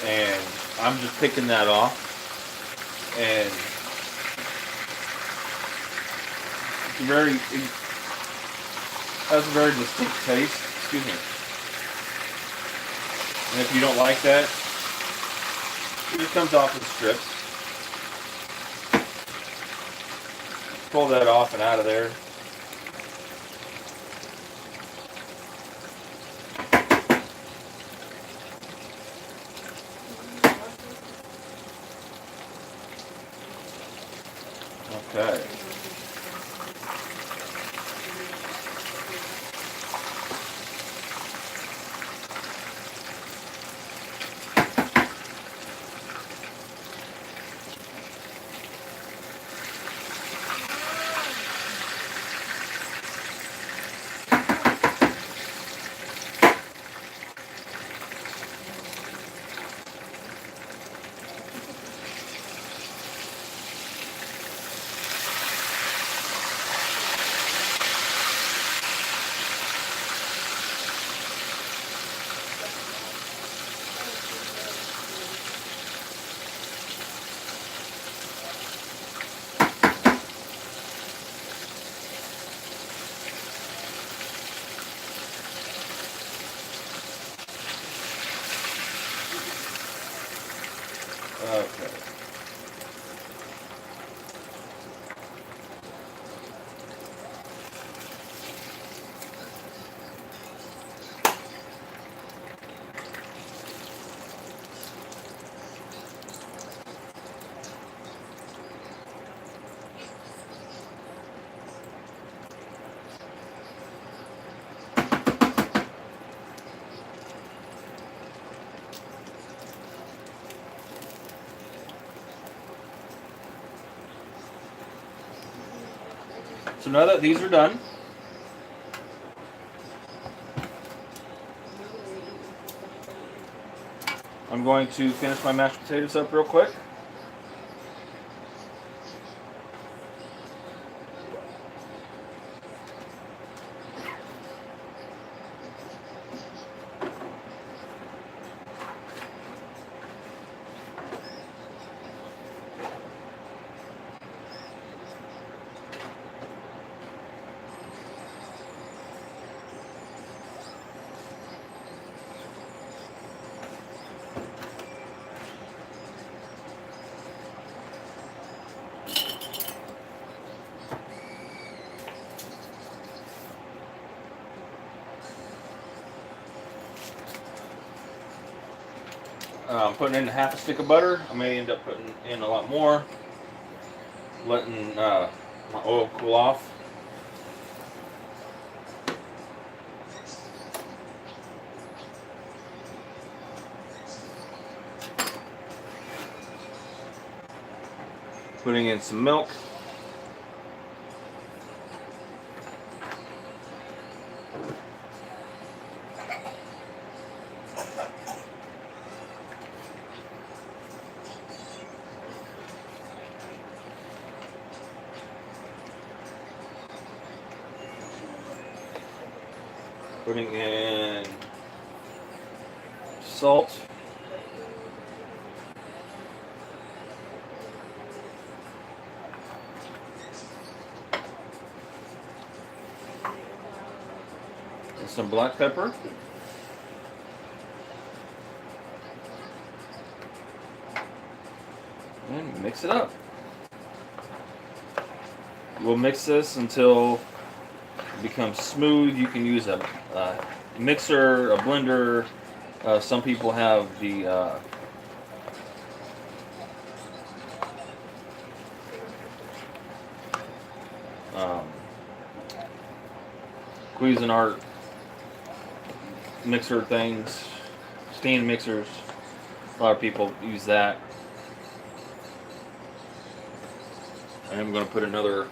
and I'm just picking that off, and it has a very distinct taste. Excuse me. And if you don't like that, it just comes off in strips. Pull that off and out of there. Okay. Okay. So now that these are done, I'm going to finish my mashed potatoes up real quick. putting in half a stick of butter. I may end up putting in a lot more. Letting my oil cool off. Putting in some milk. Putting in salt. And some black pepper. And mix it up. We'll mix this until it becomes smooth. You can use a mixer, a blender. Some people have the Cuisinart mixer things, stand mixers. A lot of people use that. And I'm going to put another.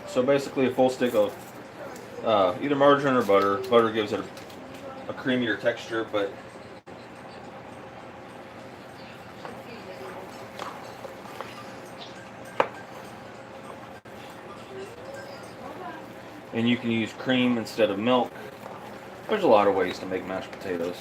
So basically a full stick of either margarine or butter. Butter gives it a creamier texture, but and you can use cream instead of milk. There's a lot of ways to make mashed potatoes.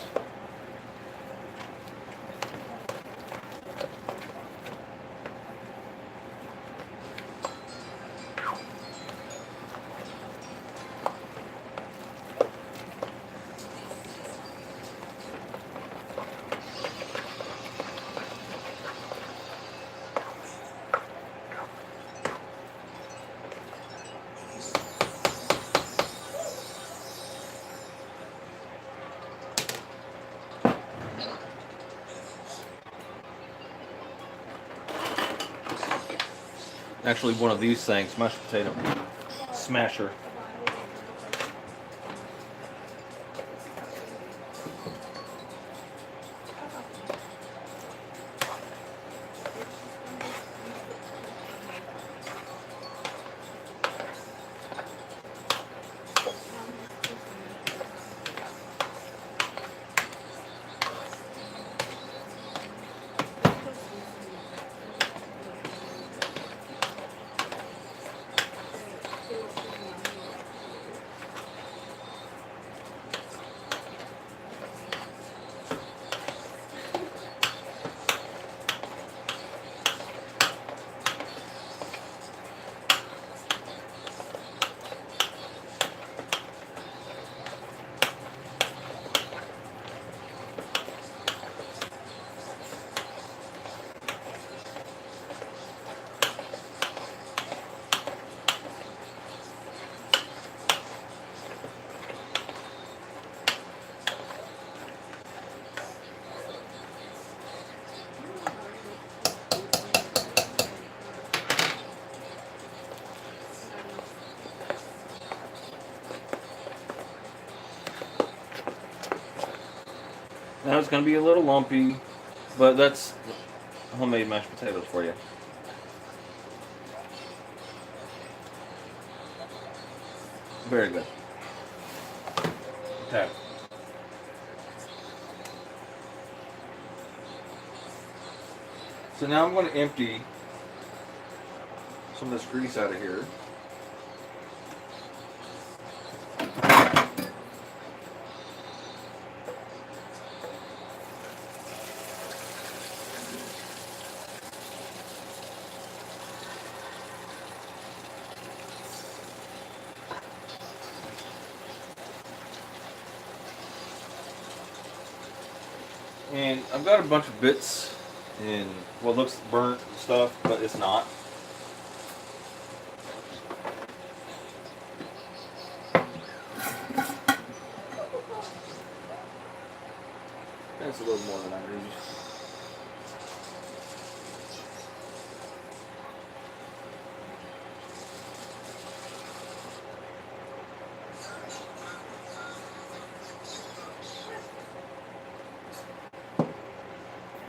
Actually, one of these things, mashed potato smasher. Now it's going to be a little lumpy, but that's homemade mashed potatoes for you. Very good. Okay. So now I'm going to empty some of this grease out of here. And I've got a bunch of bits in what looks burnt stuff, but it's not. That's a little more than I need.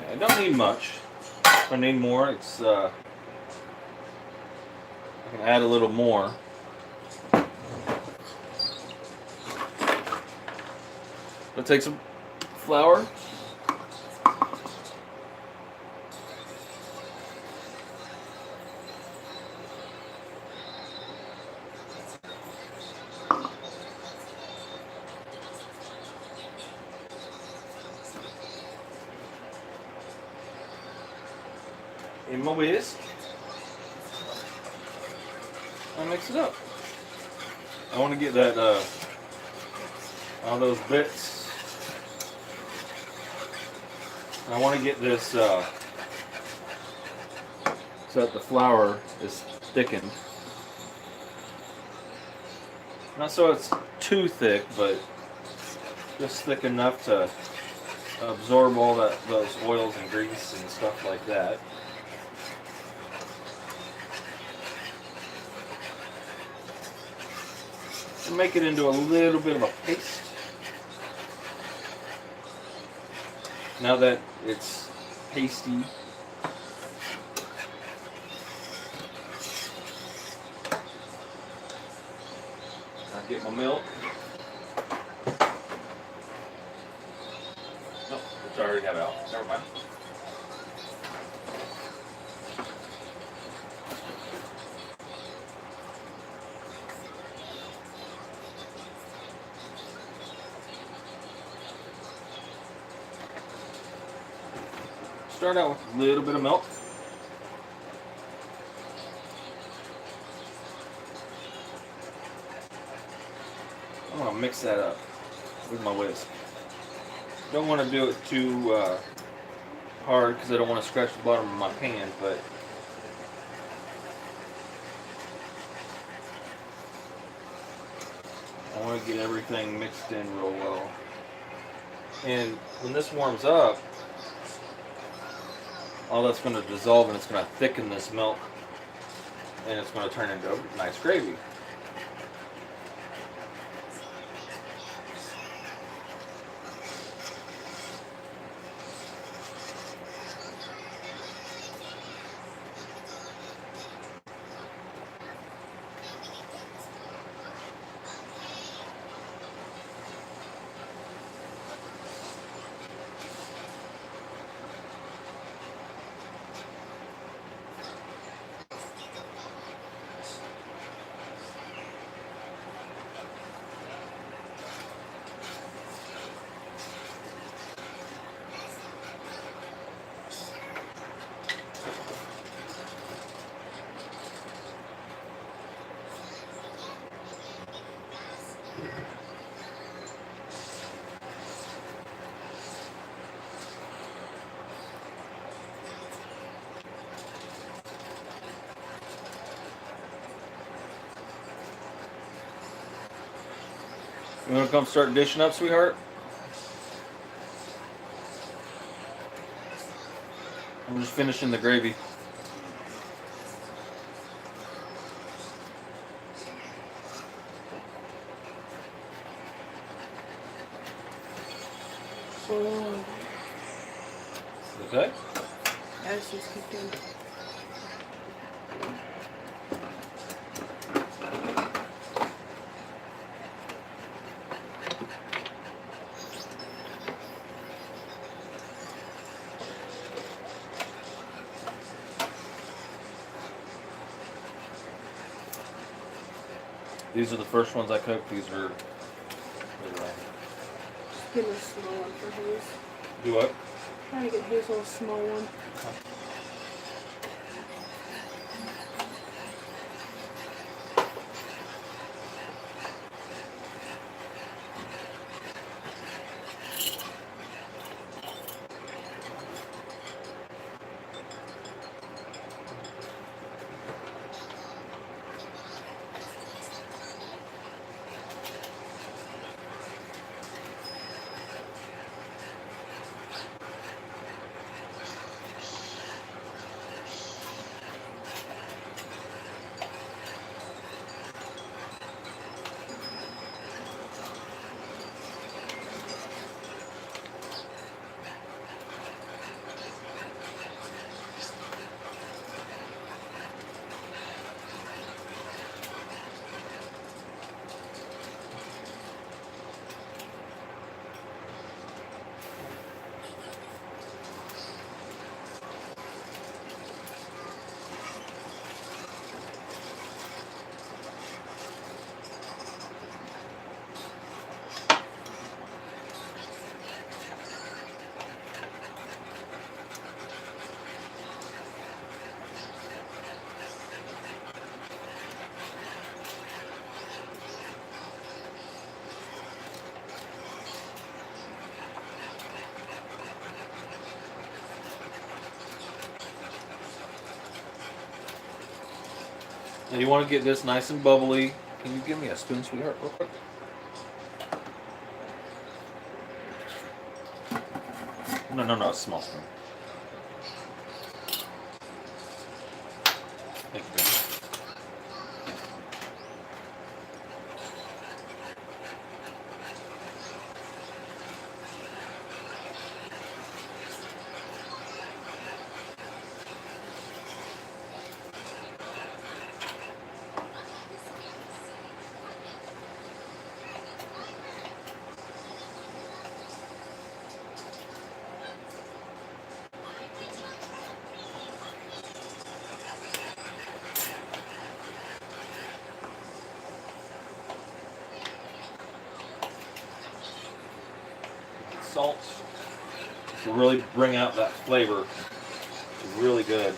I don't need much. If I need more, it's I can add a little more. I'll take some flour. In my whisk. I mix it up. I want to get that all those bits. I want to get this so that the flour is thickened. Not so it's too thick, but just thick enough to absorb all those oils and grease and stuff like that. And make it into a little bit of a paste. Now that it's pasty, I'll get my milk. Nope, it's already have it out. Never mind. Start out with a little bit of milk. I'm going to mix that up with my whisk. Don't want to do it too hard because I don't want to scratch the bottom of my pan, but I want to get everything mixed in real well. And when this warms up, all that's going to dissolve and it's going to thicken this milk and it's going to turn into a nice gravy. You want to come start dishing up, sweetheart? I'm just finishing the gravy. Oh, Okay? that's just cooking. These are the first ones I cooked. These are. Just give me a small one for his. Do what? Trying to get his little small one. And you want to get this nice and bubbly. Can you give me a spoon, sweetheart, real quick? No, a small spoon. Thank you, baby. Salt to really bring out that flavor. It's really good.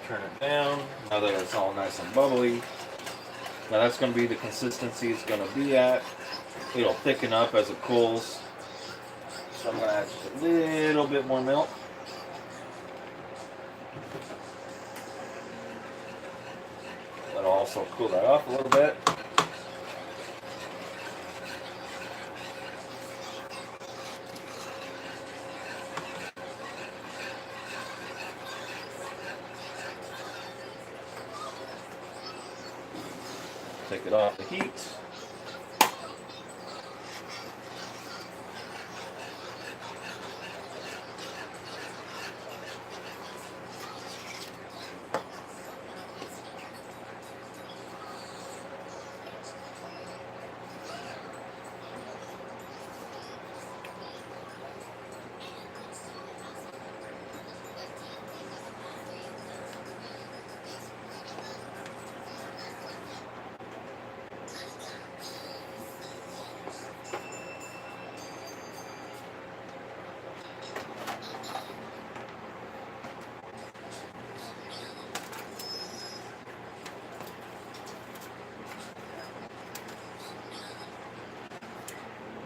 Turn it down. Now that it's all nice and bubbly. Now that's going to be the consistency it's going to be at. It'll thicken up as it cools. So I'm going to add just a little bit more milk. That'll also cool that off a little bit. Take it off the heat.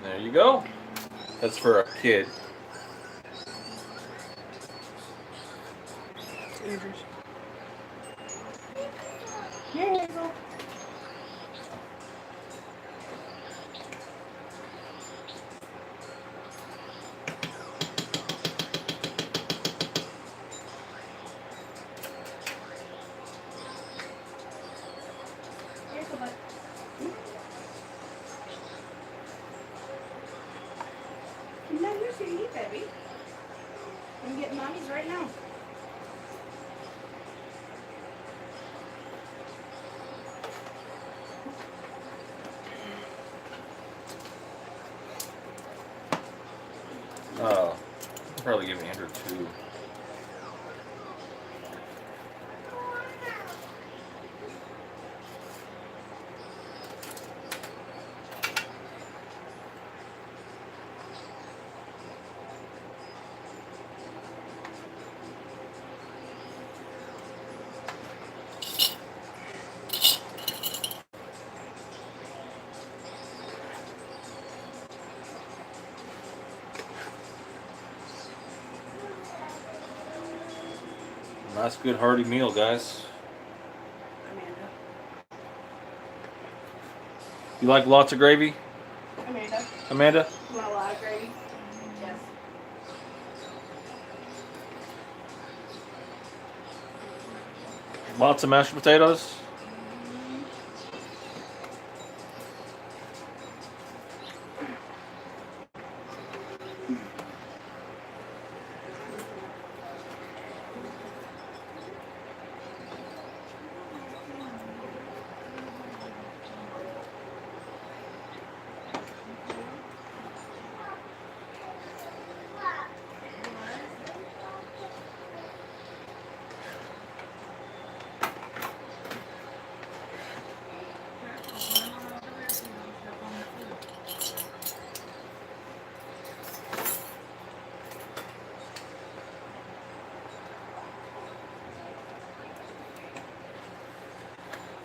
There you go. That's for a kid. Andrews. Here, Hazel. Here's the butt. No, you're sitting here, baby. I'm getting mommy's right now. Oh, probably give Andrew 2. Nice, good, hearty meal, guys. Amanda. You like lots of gravy, Amanda. Amanda? You want a lot of gravy? Yes. Lots of mashed potatoes?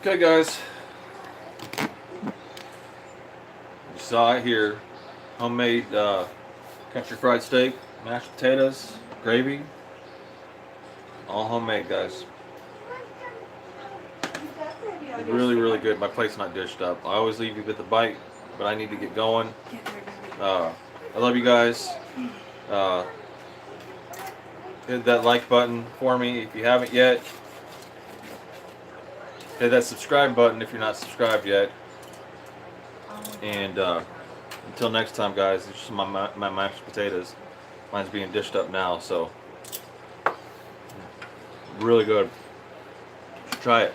Okay, guys. You saw it here. Homemade country fried steak, mashed potatoes, gravy. All homemade, guys. Really, really good. My plate's not dished up. I always leave you with the bite, but I need to get going. I love you guys. Hit that like button for me if you haven't yet. Hit that subscribe button if you're not subscribed yet. And until next time, guys, it's just my mashed potatoes. Mine's being dished up now, so really good. Try it.